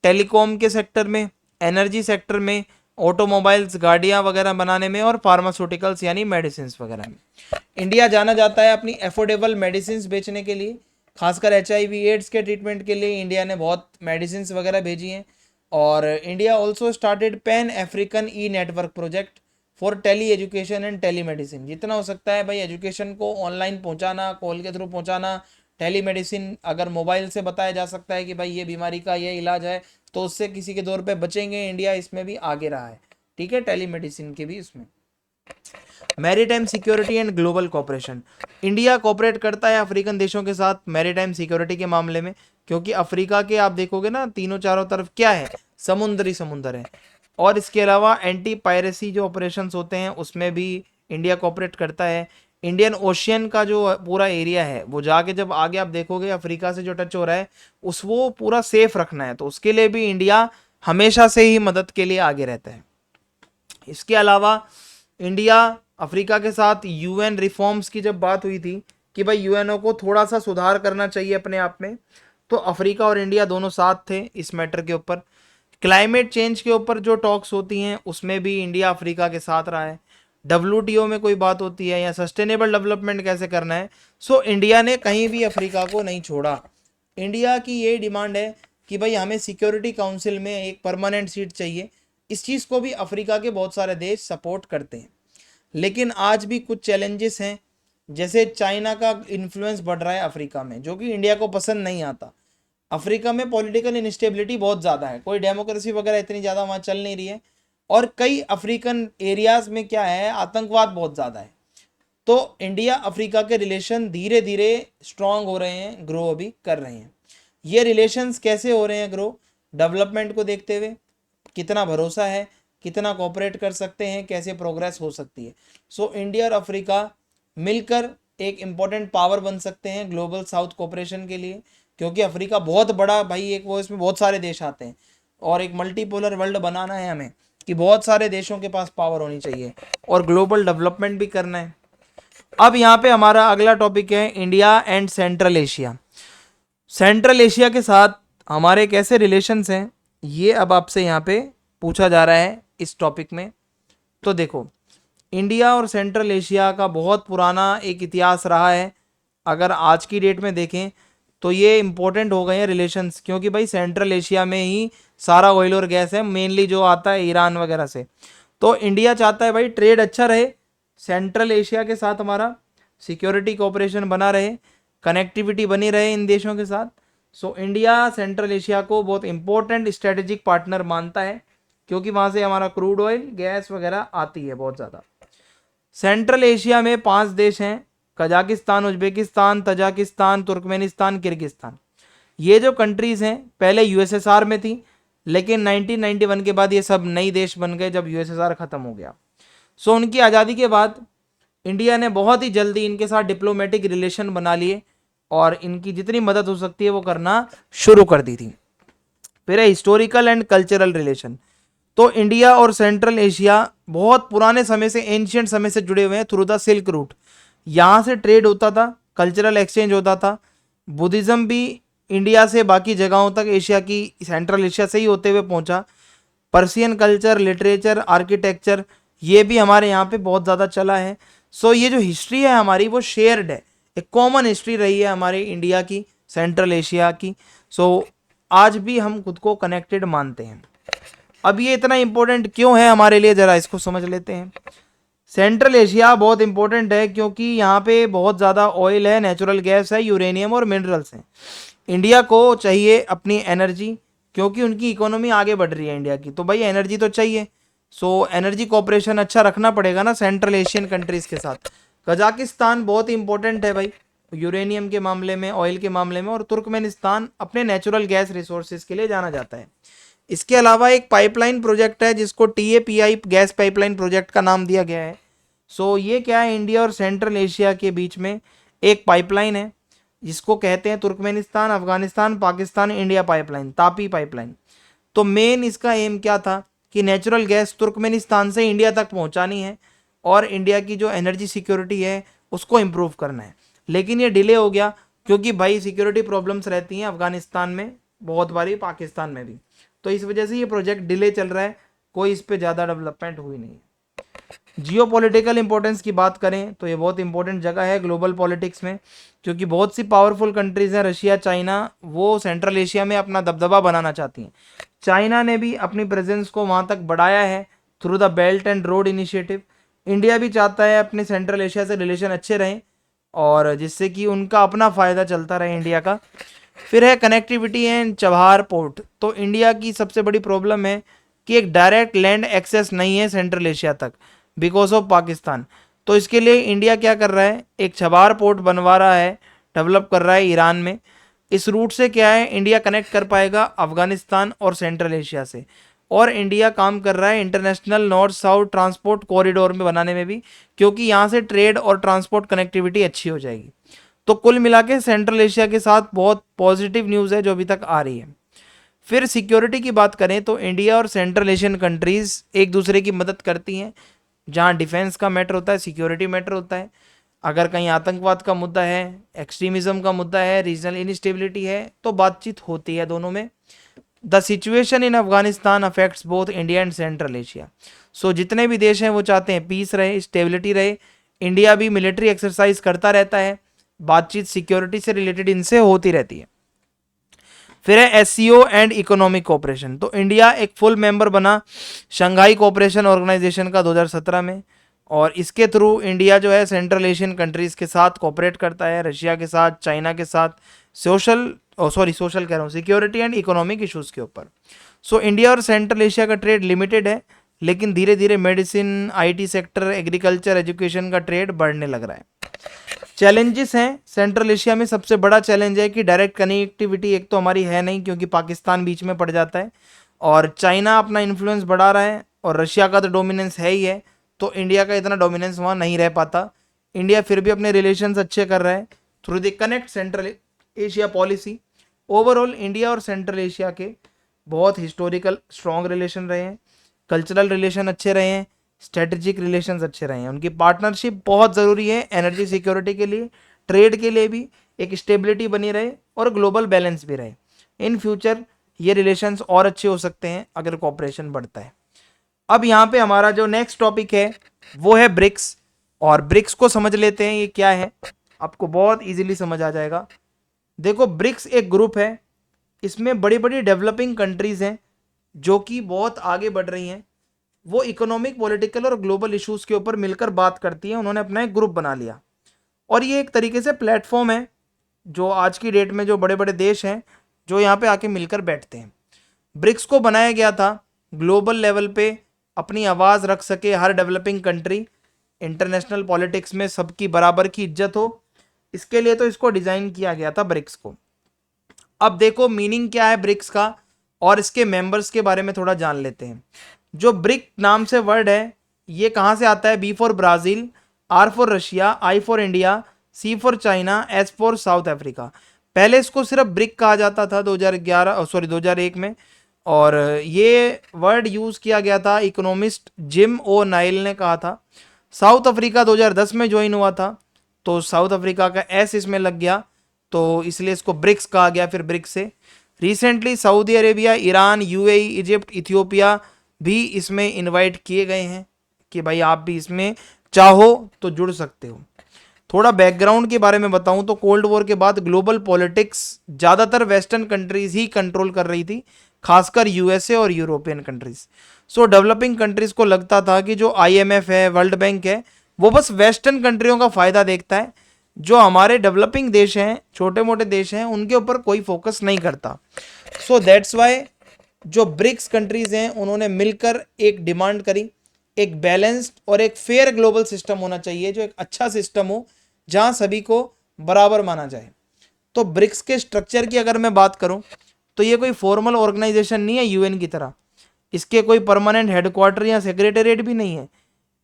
टेलीकॉम के सेक्टर में, एनर्जी सेक्टर में, ऑटोमोबाइल्स गाड़ियाँ वगैरह बनाने में, और फार्मास्यूटिकल्स यानी मेडिसिन वगैरह में। इंडिया जाना जाता है अपनी एफोर्डेबल मेडिसिन बेचने के लिए, खासकर HIV एड्स के ट्रीटमेंट के लिए इंडिया ने बहुत मेडिसिन वगैरह भेजी हैं। और India also started pan African network project for tele education and tele medicine. जितना हो सकता है भाई एजुकेशन को ऑनलाइन पहुंचाना, कॉल के थ्रू पहुंचाना, टेली मेडिसिन अगर मोबाइल से बताया जा सकता है कि भाई ये बीमारी का ये इलाज है तो उससे किसी के दौर पे बचेंगे। इंडिया इसमें भी आगे रहा है, ठीक है, टेली मेडिसिन के भी इसमें। Maritime security and global cooperation, India cooperate करता है अफ्रीकन देशों के साथ मैरीटाइम सिक्योरिटी के मामले में, क्योंकि अफ्रीका के आप देखोगे ना तीनों चारों तरफ क्या है, समुद्र है। और इसके अलावा एंटी पायरेसी जो ऑपरेशंस होते हैं उसमें भी इंडिया कोऑपरेट करता है। इंडियन ओशियन का जो पूरा एरिया है वो जाके जब आगे आप देखोगे अफ्रीका से जो टच हो रहा है उस वो पूरा सेफ रखना है, तो उसके लिए भी इंडिया हमेशा से ही मदद के लिए आगे रहता है। इसके अलावा इंडिया अफ्रीका के साथ UN रिफॉर्म्स की जब बात हुई थी कि भाई UNO को थोड़ा सा सुधार करना चाहिए अपने आप में, तो अफ्रीका और इंडिया दोनों साथ थे इस मैटर के ऊपर। क्लाइमेट चेंज के ऊपर जो टॉक्स होती हैं उसमें भी इंडिया अफ्रीका के साथ रहा है। WTO में कोई बात होती है या सस्टेनेबल डेवलपमेंट कैसे करना है, सो इंडिया ने कहीं भी अफ्रीका को नहीं छोड़ा। इंडिया की ये डिमांड है कि भाई हमें सिक्योरिटी काउंसिल में एक परमानेंट सीट चाहिए। इस चीज़ को भी अफ्रीका के बहुत सारे देश सपोर्ट करते हैं। लेकिन आज भी कुछ चैलेंजेस हैं, जैसे चाइना का इन्फ्लुएंस बढ़ रहा है अफ्रीका में, जो कि इंडिया को पसंद नहीं आता। अफ्रीका में पॉलिटिकल इनस्टेबिलिटी बहुत ज़्यादा है, कोई डेमोक्रेसी वगैरह इतनी ज़्यादा वहाँ चल नहीं रही है, और कई अफ्रीकन एरियाज़ में क्या है, आतंकवाद बहुत ज़्यादा है। तो इंडिया अफ्रीका के रिलेशन धीरे धीरे स्ट्रांग हो रहे हैं, ग्रो अभी कर रहे हैं। ये रिलेशंस कैसे हो रहे हैं ग्रो, डेवलपमेंट को देखते हुए, कितना भरोसा है, कितना कोऑपरेट कर सकते हैं, कैसे प्रोग्रेस हो सकती है। सो इंडिया और अफ्रीका मिलकर एक इम्पॉर्टेंट पावर बन सकते हैं ग्लोबल साउथ कोऑपरेशन के लिए। क्योंकि अफ्रीका बहुत बड़ा भाई एक वो, इसमें बहुत सारे देश आते हैं और एक मल्टीपोलर वर्ल्ड बनाना है हमें कि बहुत सारे देशों के पास पावर होनी चाहिए और ग्लोबल डेवलपमेंट भी करना है। अब यहाँ पे हमारा अगला टॉपिक है India and central Asia. Central Asia के साथ हमारे कैसे रिलेशंस हैं ये अब आपसे यहाँ पे पूछा जा रहा है इस टॉपिक में। तो देखो, इंडिया और सेंट्रल एशिया का बहुत पुराना एक इतिहास रहा है। अगर आज की डेट में देखें तो ये इम्पोर्टेंट हो गए हैं रिलेशंस, क्योंकि भाई सेंट्रल एशिया में ही सारा ऑयल और गैस है, मेनली जो आता है ईरान वगैरह से। तो इंडिया चाहता है भाई ट्रेड अच्छा रहे सेंट्रल एशिया के साथ, हमारा सिक्योरिटी कोऑपरेशन बना रहे, कनेक्टिविटी बनी रहे इन देशों के साथ। सो इंडिया सेंट्रल एशिया को बहुत इंपॉर्टेंट स्ट्रेटेजिक पार्टनर मानता है, क्योंकि वहाँ से हमारा क्रूड ऑयल गैस वगैरह आती है बहुत ज़्यादा। सेंट्रल एशिया में 5 देश हैं, Kazakhstan, Uzbekistan, Tajikistan, Turkmenistan, Kyrgyzstan. ये जो कंट्रीज़ हैं पहले यूएसएसआर में थी, लेकिन 1991 के बाद ये सब नई देश बन गए जब यूएसएसआर ख़त्म हो गया। सो उनकी आज़ादी के बाद इंडिया ने बहुत ही जल्दी इनके साथ डिप्लोमेटिक रिलेशन बना लिए और इनकी जितनी मदद हो सकती है वो करना शुरू कर दी थी। फिर है हिस्टोरिकल एंड कल्चरल रिलेशन। तो इंडिया और सेंट्रल एशिया बहुत पुराने समय से, एंशियंट समय से जुड़े हुए हैं थ्रू द सिल्क रूट। यहाँ से ट्रेड होता था, कल्चरल एक्सचेंज होता था। बुद्धिज़्म भी इंडिया से बाकी जगहों तक एशिया की सेंट्रल एशिया से ही होते हुए पहुँचा। पर्शियन कल्चर, लिटरेचर, आर्किटेक्चर ये भी हमारे यहाँ पे बहुत ज़्यादा चला है। सो ये जो हिस्ट्री है हमारी वो शेयर्ड है, एक कॉमन हिस्ट्री रही है हमारे इंडिया की सेंट्रल एशिया की। सो आज भी हम खुद को कनेक्टेड मानते हैं। अब ये इतना इम्पोर्टेंट क्यों है हमारे लिए, ज़रा इसको समझ लेते हैं। सेंट्रल एशिया बहुत इंपॉर्टेंट है क्योंकि यहाँ पे बहुत ज़्यादा ऑयल है, नेचुरल गैस है, यूरेनियम और मिनरल्स हैं। इंडिया को चाहिए अपनी एनर्जी, क्योंकि उनकी इकोनॉमी आगे बढ़ रही है इंडिया की, तो भाई एनर्जी तो चाहिए। सो एनर्जी कोऑपरेशन अच्छा रखना पड़ेगा ना सेंट्रल एशियन कंट्रीज़ के साथ। कजाकिस्तान बहुत इंपॉर्टेंट है भाई यूरेनियम के मामले में, ऑयल के मामले में, और तुर्कमेनिस्तान अपने नेचुरल गैस रिसोर्सेज के लिए जाना जाता है। इसके अलावा एक पाइपलाइन प्रोजेक्ट है जिसको TAPI गैस पाइपलाइन प्रोजेक्ट का नाम दिया गया है। सो ये क्या है, इंडिया और सेंट्रल एशिया के बीच में एक पाइपलाइन है जिसको कहते हैं Turkmenistan, Afghanistan, Pakistan, India pipeline, Tapi pipeline. तो मेन इसका एम क्या था कि नेचुरल गैस तुर्कमेनिस्तान से इंडिया तक पहुंचानी है और इंडिया की जो एनर्जी सिक्योरिटी है उसको इम्प्रूव करना है। लेकिन ये डिले हो गया क्योंकि भाई सिक्योरिटी प्रॉब्लम्स रहती हैं अफगानिस्तान में, बहुत बारी पाकिस्तान में भी, तो इस वजह से ये प्रोजेक्ट डिले चल रहा है, कोई इस पे ज़्यादा डेवलपमेंट हुई नहीं है। जियो पॉलिटिकल इंपॉर्टेंस की बात करें तो ये बहुत इंपॉर्टेंट जगह है ग्लोबल पॉलिटिक्स में, क्योंकि बहुत सी पावरफुल कंट्रीज़ हैं, रशिया, चाइना, वो सेंट्रल एशिया में अपना दबदबा बनाना चाहती हैं। चाइना ने भी अपनी प्रेजेंस को वहाँ तक बढ़ाया है through the belt and road initiative. India भी चाहता है अपने सेंट्रल एशिया से रिलेशन अच्छे रहें और जिससे कि उनका अपना फ़ायदा चलता रहे इंडिया का। फिर है कनेक्टिविटी एंड चबहार पोर्ट। तो इंडिया की सबसे बड़ी प्रॉब्लम है कि एक डायरेक्ट लैंड एक्सेस नहीं है सेंट्रल एशिया तक बिकॉज ऑफ पाकिस्तान। तो इसके लिए इंडिया क्या कर रहा है, एक चबहार पोर्ट बनवा रहा है, डेवलप कर रहा है ईरान में। इस रूट से क्या है, इंडिया कनेक्ट कर पाएगा अफगानिस्तान और सेंट्रल एशिया से। और इंडिया काम कर रहा है international north south transport corridor में बनाने में भी, क्योंकि यहाँ से ट्रेड और ट्रांसपोर्ट कनेक्टिविटी अच्छी हो जाएगी। तो कुल मिला के सेंट्रल एशिया के साथ बहुत पॉजिटिव न्यूज़ है जो अभी तक आ रही है। फिर सिक्योरिटी की बात करें तो इंडिया और सेंट्रल एशियन कंट्रीज़ एक दूसरे की मदद करती हैं। जहाँ डिफेंस का मैटर होता है, सिक्योरिटी मैटर होता है। अगर कहीं आतंकवाद का मुद्दा है, एक्सट्रीमिज़म का मुद्दा है, रीजनल इनस्टेबिलिटी है, तो बातचीत होती है दोनों में। The situation in Afghanistan affects both India and central Asia. So जितने भी देश हैं वो चाहते हैं पीस रहे, स्टेबिलिटी रहे। इंडिया भी मिलिट्री एक्सरसाइज करता रहता है, बातचीत सिक्योरिटी से रिलेटेड इनसे होती रहती है। फिर है SCO एंड इकोनॉमिक कोऑपरेशन। तो इंडिया एक फुल मेंबर बना शंघाई कोऑपरेशन ऑर्गेनाइजेशन का 2017 में, और इसके थ्रू इंडिया जो है सेंट्रल एशियन कंट्रीज़ के साथ कोऑपरेट करता है, रशिया के साथ, चाइना के साथ, सोशल कह रहा हूँ, सिक्योरिटी एंड इकोनॉमिक इशूज़ के ऊपर। सो इंडिया और सेंट्रल एशिया का ट्रेड लिमिटेड है, लेकिन धीरे धीरे medicine, IT sector, agriculture, education का ट्रेड बढ़ने लग रहा है। चैलेंजेस हैं सेंट्रल एशिया में, सबसे बड़ा चैलेंज है कि डायरेक्ट कनेक्टिविटी एक तो हमारी है नहीं, क्योंकि पाकिस्तान बीच में पड़ जाता है, और चाइना अपना इन्फ्लुएंस बढ़ा रहा है, और रशिया का तो डोमिनेंस है ही है, तो इंडिया का इतना डोमिनेंस वहाँ नहीं रह पाता। इंडिया फिर भी अपने रिलेशंस अच्छे कर रहा है through the connect central Asia policy, overall India और सेंट्रल एशिया के बहुत हिस्टोरिकल स्ट्रॉन्ग रिलेशन रहे हैं, कल्चरल रिलेशन अच्छे रहे हैं, स्ट्रेटेजिक रिलेशंस अच्छे रहे हैं। उनकी पार्टनरशिप बहुत ज़रूरी है एनर्जी सिक्योरिटी के लिए, ट्रेड के लिए भी एक स्टेबिलिटी बनी रहे और ग्लोबल बैलेंस भी रहे। इन फ्यूचर ये रिलेशंस और अच्छे हो सकते हैं अगर कोऑपरेशन बढ़ता है। अब यहाँ पे हमारा जो नेक्स्ट टॉपिक है वो है ब्रिक्स, और ब्रिक्स को समझ लेते हैं ये क्या है, आपको बहुत इजीली समझ आ जाएगा। देखो ब्रिक्स एक ग्रुप है, इसमें बड़ी बड़ी डेवलपिंग कंट्रीज हैं जो कि बहुत आगे बढ़ रही हैं, वो इकोनॉमिक पॉलिटिकल और ग्लोबल इश्यूज के ऊपर मिलकर बात करती हैं। उन्होंने अपना एक ग्रुप बना लिया और ये एक तरीके से प्लेटफॉर्म है जो आज की डेट में जो बड़े बड़े देश हैं जो यहाँ पे आके मिलकर बैठते हैं। ब्रिक्स को बनाया गया था ग्लोबल लेवल पे अपनी आवाज़ रख सके हर डेवलपिंग कंट्री, इंटरनेशनल पॉलिटिक्स में सबकी बराबर की इज्जत हो, इसके लिए तो इसको डिज़ाइन किया गया था ब्रिक्स को। अब देखो मीनिंग क्या है ब्रिक्स का और इसके मेंबर्स के बारे में थोड़ा जान लेते हैं। जो ब्रिक नाम से वर्ड है ये कहाँ से आता है? B for Brazil, R for Russia, I for India, C for China, S for South Africa. पहले इसको सिर्फ ब्रिक कहा जाता था 2001 में, और ये वर्ड यूज़ किया गया था इकोनॉमिस्ट जिम ओ नाइल ने कहा था। साउथ अफ्रीका 2010 में ज्वाइन हुआ था तो साउथ अफ्रीका का एस इसमें लग गया तो इसलिए इसको ब्रिक्स कहा गया फिर ब्रिक्स से। Recently Saudi Arabia, Iran, UAE, Egypt, Ethiopia भी इसमें इनवाइट किए गए हैं कि भाई आप भी इसमें चाहो तो जुड़ सकते हो। थोड़ा बैकग्राउंड के बारे में बताऊं तो कोल्ड वॉर के बाद ग्लोबल पॉलिटिक्स ज़्यादातर वेस्टर्न कंट्रीज ही कंट्रोल कर रही थी, खासकर यूएसए और यूरोपियन कंट्रीज। सो डेवलपिंग कंट्रीज को लगता था कि जो आईएमएफ है, वर्ल्ड बैंक है, वो बस वेस्टर्न कंट्रियों का फ़ायदा देखता है, जो हमारे डेवलपिंग देश हैं, छोटे मोटे देश हैं, उनके ऊपर कोई फोकस नहीं करता। सो दैट्स वाई जो ब्रिक्स कंट्रीज हैं उन्होंने मिलकर एक डिमांड करी, एक बैलेंस्ड और एक फेयर ग्लोबल सिस्टम होना चाहिए, जो एक अच्छा सिस्टम हो जहां सभी को बराबर माना जाए। तो ब्रिक्स के स्ट्रक्चर की अगर मैं बात करूं तो ये कोई फॉर्मल ऑर्गेनाइजेशन नहीं है यूएन की तरह, इसके कोई परमानेंट हेडक्वार्टर या सेक्रेटेरिएट भी नहीं है।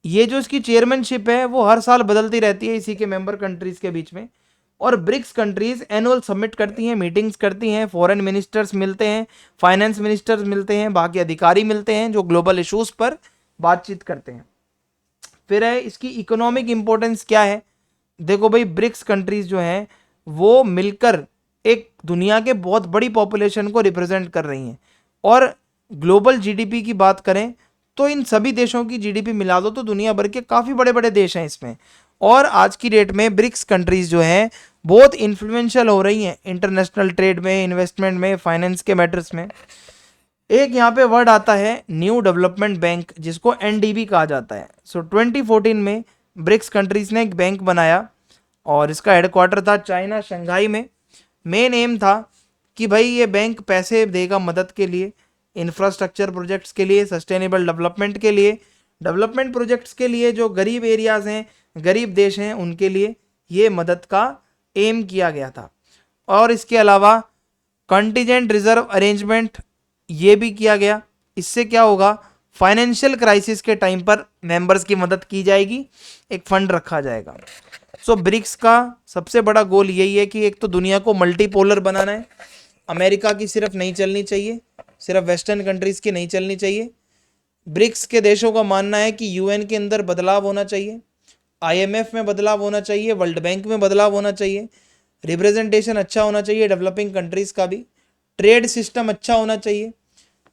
ये जो इसकी चेयरमैनशिप है वो हर साल बदलती रहती है इसी के मेंबर कंट्रीज के बीच में, और ब्रिक्स कंट्रीज एनुअल सबमिट करती हैं, मीटिंग्स करती हैं, फॉरेन मिनिस्टर्स मिलते हैं, फाइनेंस मिनिस्टर्स मिलते हैं, बाकी अधिकारी मिलते हैं जो ग्लोबल इश्यूज पर बातचीत करते हैं। फिर है इसकी इकोनॉमिक इंपॉर्टेंस क्या है। देखो भाई ब्रिक्स कंट्रीज जो हैं वो मिलकर एक दुनिया के बहुत बड़ी पॉपुलेशन को रिप्रेजेंट कर रही हैं, और ग्लोबल जीडीपी की बात करें तो इन सभी देशों की जीडीपी मिला दो तो दुनिया भर के काफ़ी बड़े बड़े देश हैं इसमें। और आज की डेट में ब्रिक्स कंट्रीज जो हैं बहुत इन्फ्लुएंशियल हो रही हैं इंटरनेशनल ट्रेड में, इन्वेस्टमेंट में, फाइनेंस के मैटर्स में। एक यहाँ पे वर्ड आता है न्यू डेवलपमेंट बैंक, जिसको एनडीबी कहा जाता है। सो 2014 में ब्रिक्स कंट्रीज ने एक बैंक बनाया और इसका हेडक्वार्टर था चाइना, शंघाई में। मेन एम था कि भाई ये बैंक पैसे देगा मदद के लिए, इंफ्रास्ट्रक्चर प्रोजेक्ट्स के लिए, सस्टेनेबल डेवलपमेंट के लिए, डेवलपमेंट प्रोजेक्ट्स के लिए, जो गरीब एरियाज़ हैं, गरीब देश हैं, उनके लिए ये मदद का एम किया गया था। और इसके अलावा कंटीजेंट रिजर्व अरेंजमेंट ये भी किया गया। इससे क्या होगा, फाइनेंशियल क्राइसिस के टाइम पर मेंबर्स की मदद की जाएगी, एक फंड रखा जाएगा। सो ब्रिक्स का सबसे बड़ा गोल यही है कि एक तो दुनिया को मल्टीपोलर बनाना है, अमेरिका की सिर्फ नहीं चलनी चाहिए, सिर्फ वेस्टर्न कंट्रीज़ की नहीं चलनी चाहिए। ब्रिक्स के देशों का मानना है कि यूएन के अंदर बदलाव होना चाहिए, आईएमएफ में बदलाव होना चाहिए, वर्ल्ड बैंक में बदलाव होना चाहिए, रिप्रेजेंटेशन अच्छा होना चाहिए डेवलपिंग कंट्रीज़ का भी, ट्रेड सिस्टम अच्छा होना चाहिए।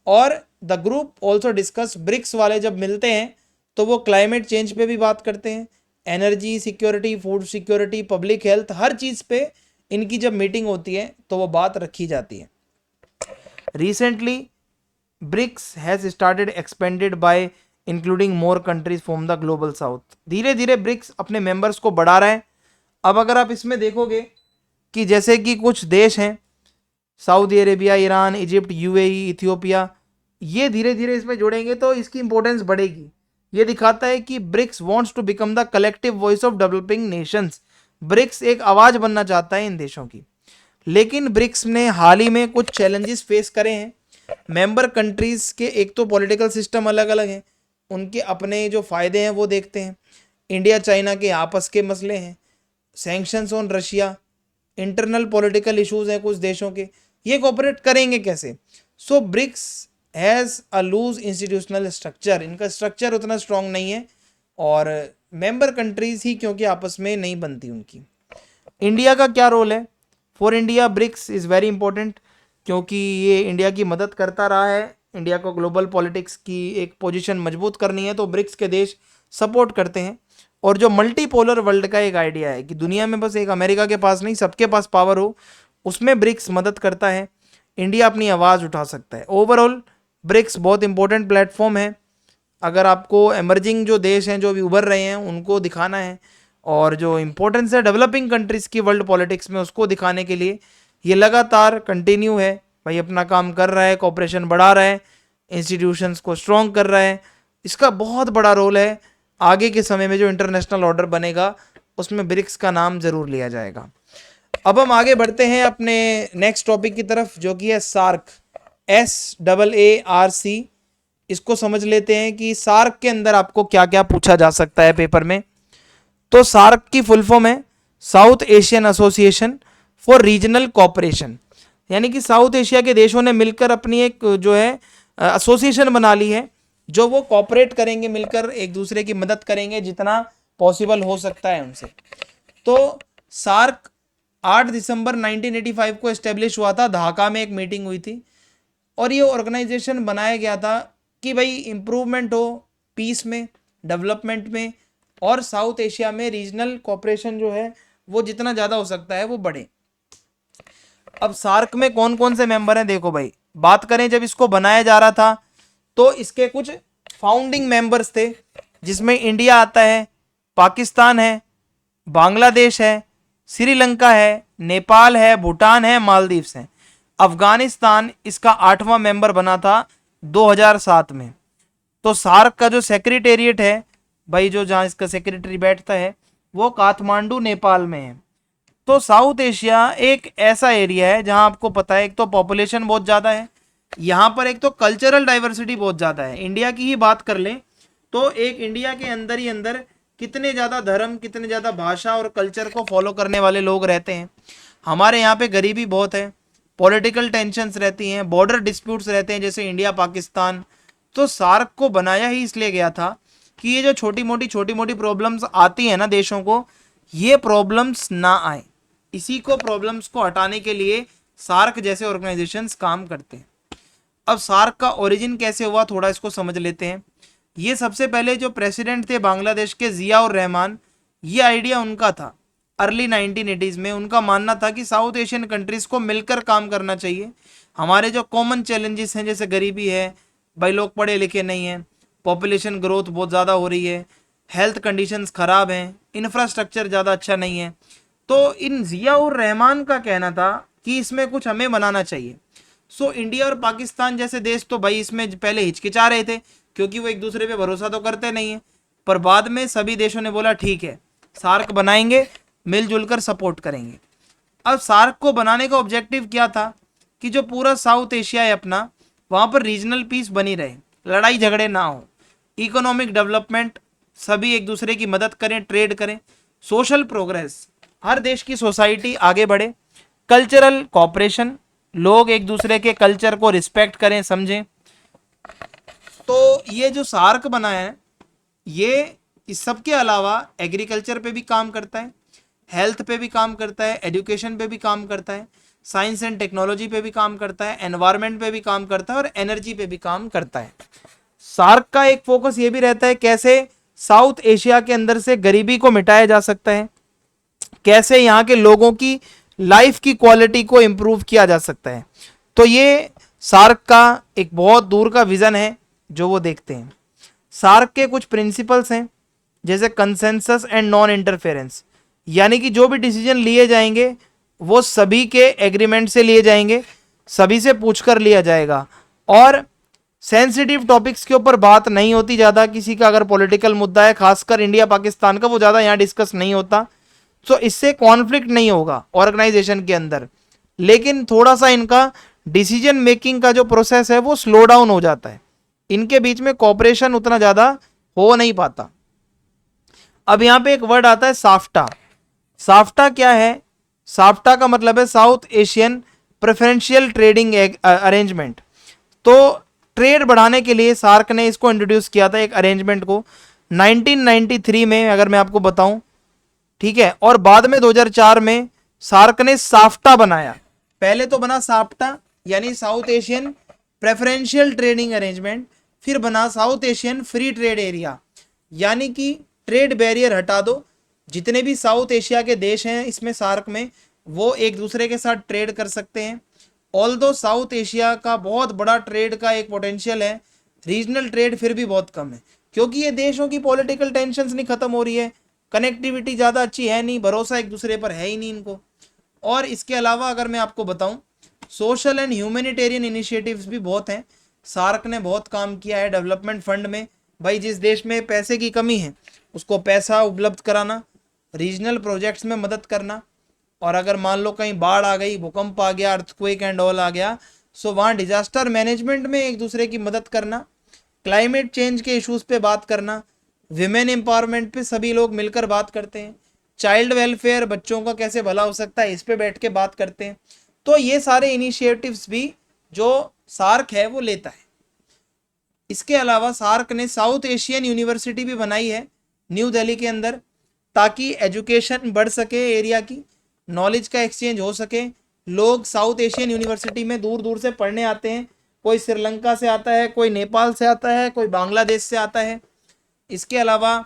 और the group also discuss, BRICS वाले जब मिलते हैं तो वो क्लाइमेट चेंज पे भी बात करते हैं, energy security, food security, public health, हर चीज़ पे इनकी जब मीटिंग होती है तो वो बात रखी जाती है। Recently BRICS has started expanded by including more countries from the global south. धीरे धीरे ब्रिक्स अपने मेंबर्स को बढ़ा रहा है। अब अगर आप इसमें देखोगे कि जैसे कि कुछ देश हैं, Saudi Arabia, Iran, Egypt, UAE, Ethiopia, ये धीरे धीरे इसमें जुड़ेंगे तो इसकी इंपॉर्टेंस बढ़ेगी। ये दिखाता है कि BRICS wants to become the collective voice of developing nations. BRICS एक आवाज़ बनना चाहता है इन देशों की। लेकिन ब्रिक्स ने हाल ही में कुछ चैलेंजेस फेस करे हैं। मेंबर कंट्रीज़ के एक तो पॉलिटिकल सिस्टम अलग अलग हैं, उनके अपने जो फ़ायदे हैं वो देखते हैं। इंडिया चाइना के आपस के मसले हैं, sanctions on Russia, internal political issues हैं कुछ देशों के, ये कोऑपरेट करेंगे कैसे? So BRICS has a loose institutional structure, इनका स्ट्रक्चर उतना स्ट्रांग नहीं है और मेंबर कंट्रीज ही क्योंकि आपस में नहीं बनती उनकी। इंडिया का क्या रोल है? For India BRICS is very important, क्योंकि ये इंडिया की मदद करता रहा है। इंडिया को ग्लोबल पॉलिटिक्स की एक पोजीशन मजबूत करनी है तो ब्रिक्स के देश सपोर्ट करते हैं। और जो मल्टीपोलर वर्ल्ड का एक आइडिया है कि दुनिया में बस एक अमेरिका के पास नहीं सबके पास पावर हो, उसमें ब्रिक्स मदद करता है। इंडिया अपनी आवाज़ उठा सकता है। ओवरऑल ब्रिक्स बहुत इंपॉर्टेंट प्लेटफॉर्म है। अगर आपको एमर्जिंग जो देश हैं जो भी उभर रहे हैं उनको दिखाना है और जो इम्पोर्टेंस है डेवलपिंग कंट्रीज़ की वर्ल्ड पॉलिटिक्स में उसको दिखाने के लिए ये लगातार कंटिन्यू है। भाई अपना काम कर रहा है, कॉपरेशन बढ़ा रहा है, इंस्टीट्यूशंस को स्ट्रॉन्ग कर रहा है। इसका बहुत बड़ा रोल है। आगे के समय में जो इंटरनेशनल ऑर्डर बनेगा उसमें ब्रिक्स का नाम ज़रूर लिया जाएगा। अब हम आगे बढ़ते हैं अपने नेक्स्ट टॉपिक की तरफ जो कि है सार्क, SAARC। इसको समझ लेते हैं कि सार्क के अंदर आपको क्या क्या पूछा जा सकता है पेपर में। तो सार्क की फुल फॉर्म है south Asian association for regional cooperation, यानी कि साउथ एशिया के देशों ने मिलकर अपनी एक जो है एसोसिएशन बना ली है जो वो कोऑपरेट करेंगे, मिलकर एक दूसरे की मदद करेंगे जितना पॉसिबल हो सकता है उनसे। तो सार्क 8 दिसंबर 1985 को एस्टेब्लिश हुआ था, ढाका में एक मीटिंग हुई थी और ये ऑर्गेनाइजेशन बनाया गया था कि भाई इम्प्रूवमेंट हो पीस में, डेवलपमेंट में और साउथ एशिया में रीजनल कोऑपरेशन जो है वो जितना ज़्यादा हो सकता है वो बढ़े। अब सार्क में कौन कौन से मेंबर हैं देखो भाई, बात करें जब इसको बनाया जा रहा था तो इसके कुछ फाउंडिंग मेंबर्स थे जिसमें इंडिया आता है, पाकिस्तान है, बांग्लादेश है, श्रीलंका है, नेपाल है, भूटान है, मालदीव्स हैं। अफगानिस्तान इसका 8वां मेंबर बना था 2007 में। तो सार्क का जो सेक्रेटेरिएट है भाई, जो जहाँ इसका सेक्रेटरी बैठता है वो काठमांडू नेपाल में है। तो साउथ एशिया एक ऐसा एरिया है जहाँ आपको पता है एक तो पॉपुलेशन बहुत ज़्यादा है, यहाँ पर एक तो कल्चरल डाइवर्सिटी बहुत ज़्यादा है। इंडिया की ही बात कर लें तो एक इंडिया के अंदर ही अंदर कितने ज़्यादा धर्म, कितने ज़्यादा भाषा और कल्चर को फॉलो करने वाले लोग रहते हैं। हमारे यहाँ पे गरीबी बहुत है, पॉलिटिकल टेंशन्स रहती हैं, बॉर्डर डिस्प्यूट्स रहते हैं जैसे इंडिया पाकिस्तान। तो सार्क को बनाया ही इसलिए गया था कि ये जो छोटी मोटी प्रॉब्लम्स आती हैं ना देशों को, ये प्रॉब्लम्स ना आए, इसी को प्रॉब्लम्स को हटाने के लिए सार्क जैसे ऑर्गेनाइजेशंस काम करते हैं। अब सार्क का ओरिजिन कैसे हुआ थोड़ा इसको समझ लेते हैं। ये सबसे पहले जो प्रेसिडेंट थे बांग्लादेश के जियाउर रहमान, ये आइडिया उनका था अर्ली 1980s में। उनका मानना था कि साउथ एशियन कंट्रीज़ को मिलकर काम करना चाहिए। हमारे जो कॉमन चैलेंजेस हैं जैसे गरीबी है, भाई लोग पढ़े लिखे नहीं हैं, पॉपुलेशन ग्रोथ बहुत ज़्यादा हो रही है, हेल्थ कंडीशंस ख़राब हैं, इंफ्रास्ट्रक्चर ज़्यादा अच्छा नहीं है। तो इन जियाउर रहमान का कहना था कि इसमें कुछ हमें बनाना चाहिए। सो इंडिया और पाकिस्तान जैसे देश तो भाई इसमें पहले हिचकिचा रहे थे क्योंकि वो एक दूसरे पे भरोसा तो करते नहीं है, पर बाद में सभी देशों ने बोला ठीक है सार्क बनाएंगे, मिलजुल कर सपोर्ट करेंगे। अब सार्क को बनाने का ऑब्जेक्टिव क्या था कि जो पूरा साउथ एशिया है अपना, वहाँ पर रीजनल पीस बनी रहे, लड़ाई झगड़े ना हो, इकोनॉमिक डेवलपमेंट, सभी एक दूसरे की मदद करें, ट्रेड करें, सोशल प्रोग्रेस, हर देश की सोसाइटी आगे बढ़े, कल्चरल कॉपरेशन, लोग एक दूसरे के कल्चर को रिस्पेक्ट करें, समझें। तो ये जो सार्क बना है ये इस सब के अलावा एग्रीकल्चर पे भी काम करता है, हेल्थ पे भी काम करता है, एजुकेशन पे भी काम करता है, साइंस एंड टेक्नोलॉजी पे भी काम करता है, एनवायरनमेंट पे भी काम करता है और एनर्जी पे भी काम करता है। सार्क का एक फोकस ये भी रहता है कैसे साउथ एशिया के अंदर से गरीबी को मिटाया जा सकता है, कैसे यहाँ के लोगों की लाइफ की क्वालिटी को इम्प्रूव किया जा सकता है। तो ये सार्क का एक बहुत दूर का विज़न है जो वो देखते हैं। सार्क के कुछ प्रिंसिपल्स हैं जैसे कंसेंसस एंड नॉन इंटरफेरेंस, यानी कि जो भी डिसीजन लिए जाएंगे वो सभी के एग्रीमेंट से लिए जाएंगे, सभी से पूछकर लिया जाएगा और सेंसिटिव टॉपिक्स के ऊपर बात नहीं होती ज़्यादा। किसी का अगर पॉलिटिकल मुद्दा है खासकर इंडिया पाकिस्तान का, वो ज़्यादा यहाँ डिस्कस नहीं होता। तो इससे कॉन्फ्लिक्ट नहीं होगा ऑर्गेनाइजेशन के अंदर, लेकिन थोड़ा सा इनका डिसीजन मेकिंग का जो प्रोसेस है वो स्लो डाउन हो जाता है, इनके बीच में कोऑपरेशन उतना ज़्यादा हो नहीं पाता। अब यहाँ पे एक वर्ड आता है साफ्टा। साफ्टा क्या है? साफ्टा का मतलब है south Asian preferential trading arrangement. तो ट्रेड बढ़ाने के लिए सार्क ने इसको इंट्रोड्यूस किया था, एक अरेंजमेंट को 1993 में, अगर मैं आपको बताऊं, ठीक है। और बाद में 2004 में सार्क ने साफ्टा बनाया। पहले तो बना साफ्टा यानी south Asian preferential trading arrangement, फिर बना south Asian free trade area, यानी कि ट्रेड बैरियर हटा दो, जितने भी साउथ एशिया के देश हैं इसमें सार्क में, वो एक दूसरे के साथ ट्रेड कर सकते हैं। ऑल्दो साउथ एशिया का बहुत बड़ा ट्रेड का एक पोटेंशियल है, रीजनल ट्रेड फिर भी बहुत कम है, क्योंकि ये देशों की पॉलिटिकल टेंशन्स नहीं खत्म हो रही है, कनेक्टिविटी ज़्यादा अच्छी है नहीं, भरोसा एक दूसरे पर है ही नहीं इनको। और इसके अलावा अगर मैं आपको बताऊं, सोशल एंड ह्यूमैनिटेरियन इनिशिएटिव्स भी बहुत हैं। सार्क ने बहुत काम किया है डेवलपमेंट फंड में, भाई जिस देश में पैसे की कमी है उसको पैसा उपलब्ध कराना, रीजनल प्रोजेक्ट्स में मदद करना, और अगर मान लो कहीं बाढ़ आ गई, भूकंप आ गया, अर्थक्वेक एंड ऑल आ गया, सो वहाँ डिजास्टर मैनेजमेंट में एक दूसरे की मदद करना, क्लाइमेट चेंज के इश्यूज पे बात करना, विमेन एम्पावरमेंट पे सभी लोग मिलकर बात करते हैं, चाइल्ड वेलफेयर, बच्चों का कैसे भला हो सकता है, इस पे बैठ के बात करते हैं। तो ये सारे इनिशिएटिव्स भी जो सार्क है वो लेता है। इसके अलावा सार्क ने साउथ एशियन यूनिवर्सिटी भी बनाई है न्यू दिल्ली के अंदर, ताकि एजुकेशन बढ़ सके, एरिया की नॉलेज का एक्सचेंज हो सके। लोग साउथ एशियन यूनिवर्सिटी में दूर दूर से पढ़ने आते हैं, कोई श्रीलंका से आता है, कोई नेपाल से आता है, कोई बांग्लादेश से आता है। इसके अलावा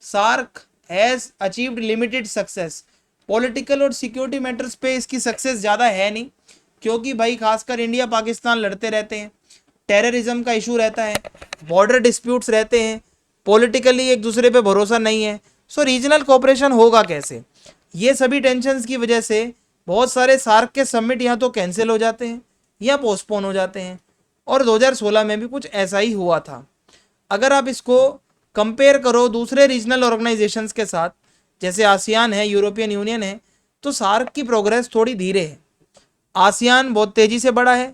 SAARC has achieved limited success, political और सिक्योरिटी मैटर्स पे इसकी सक्सेस ज़्यादा है नहीं, क्योंकि भाई खासकर इंडिया पाकिस्तान लड़ते रहते हैं, टेररिज्म का इशू रहता है, बॉर्डर डिस्प्यूट्स रहते हैं, पॉलिटिकली एक दूसरे पे भरोसा नहीं है, सो रीजनल कोऑपरेशन होगा कैसे। ये सभी टेंशन्स की वजह से बहुत सारे सार्क के समिट या तो कैंसिल हो जाते हैं या पोस्टपोन हो जाते हैं, और 2016 में भी कुछ ऐसा ही हुआ था। अगर आप इसको कंपेयर करो दूसरे रीजनल ऑर्गेनाइजेशंस के साथ, जैसे आसियान है, यूरोपियन यूनियन है, तो सार्क की प्रोग्रेस थोड़ी धीरे है। आसियान बहुत तेज़ी से बढ़ा है,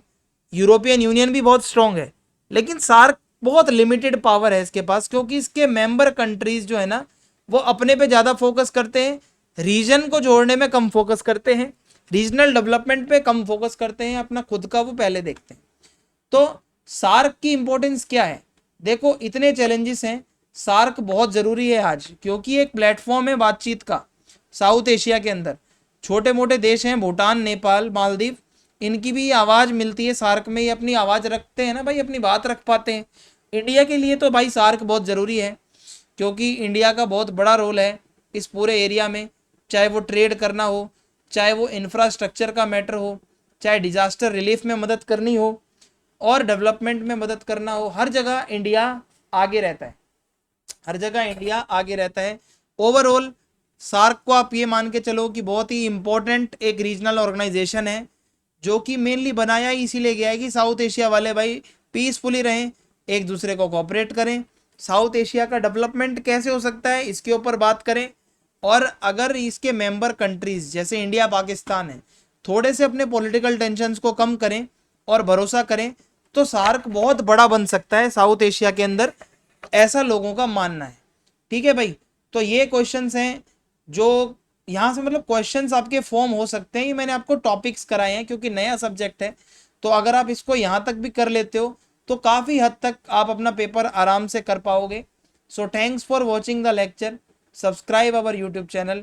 यूरोपियन यूनियन भी बहुत स्ट्रॉन्ग है, लेकिन सार्क बहुत लिमिटेड पावर है इसके पास, क्योंकि इसके मेंबर कंट्रीज जो है ना वो अपने पे ज़्यादा फोकस करते हैं, रीजन को जोड़ने में कम फोकस करते हैं, रीजनल डेवलपमेंट पे कम फोकस करते हैं, अपना खुद का वो पहले देखते हैं। तो सार्क की इंपॉर्टेंस क्या है, देखो इतने चैलेंजेस हैं, सार्क बहुत ज़रूरी है आज, क्योंकि एक प्लेटफॉर्म है बातचीत का साउथ एशिया के अंदर। छोटे मोटे देश हैं, भूटान, नेपाल, मालदीव, इनकी भी आवाज़ मिलती है सार्क में, ये अपनी आवाज़ रखते हैं ना भाई, अपनी बात रख पाते हैं। इंडिया के लिए तो भाई सार्क बहुत ज़रूरी है, क्योंकि इंडिया का बहुत बड़ा रोल है इस पूरे एरिया में, चाहे वो ट्रेड करना हो, चाहे वो इंफ्रास्ट्रक्चर का मैटर हो, चाहे डिजास्टर रिलीफ में मदद करनी हो और डेवलपमेंट में मदद करना हो, हर जगह इंडिया आगे रहता है, हर जगह इंडिया आगे रहता है। ओवरऑल सार्क को आप ये मान के चलो कि बहुत ही इंपॉर्टेंट एक रीजनल ऑर्गेनाइजेशन है, जो कि मेनली बनाया ही इसीलिए गया है कि साउथ एशिया वाले भाई पीसफुली रहें, एक दूसरे को कोऑपरेट करें, साउथ एशिया का डेवलपमेंट कैसे हो सकता है इसके ऊपर बात करें। और अगर इसके मेंबर कंट्रीज जैसे इंडिया पाकिस्तान है थोड़े से अपने पॉलिटिकल टेंशन्स को कम करें और भरोसा करें, तो सार्क बहुत बड़ा बन सकता है साउथ एशिया के अंदर, ऐसा लोगों का मानना है। ठीक है भाई, तो ये क्वेश्चंस हैं जो यहाँ से मतलब क्वेश्चंस आपके फॉर्म हो सकते हैं, ये मैंने आपको टॉपिक्स कराए हैं क्योंकि नया सब्जेक्ट है, तो अगर आप इसको यहाँ तक भी कर लेते हो तो काफ़ी हद तक आप अपना पेपर आराम से कर पाओगे। So thanks for watching the lecture, subscribe our YouTube channel.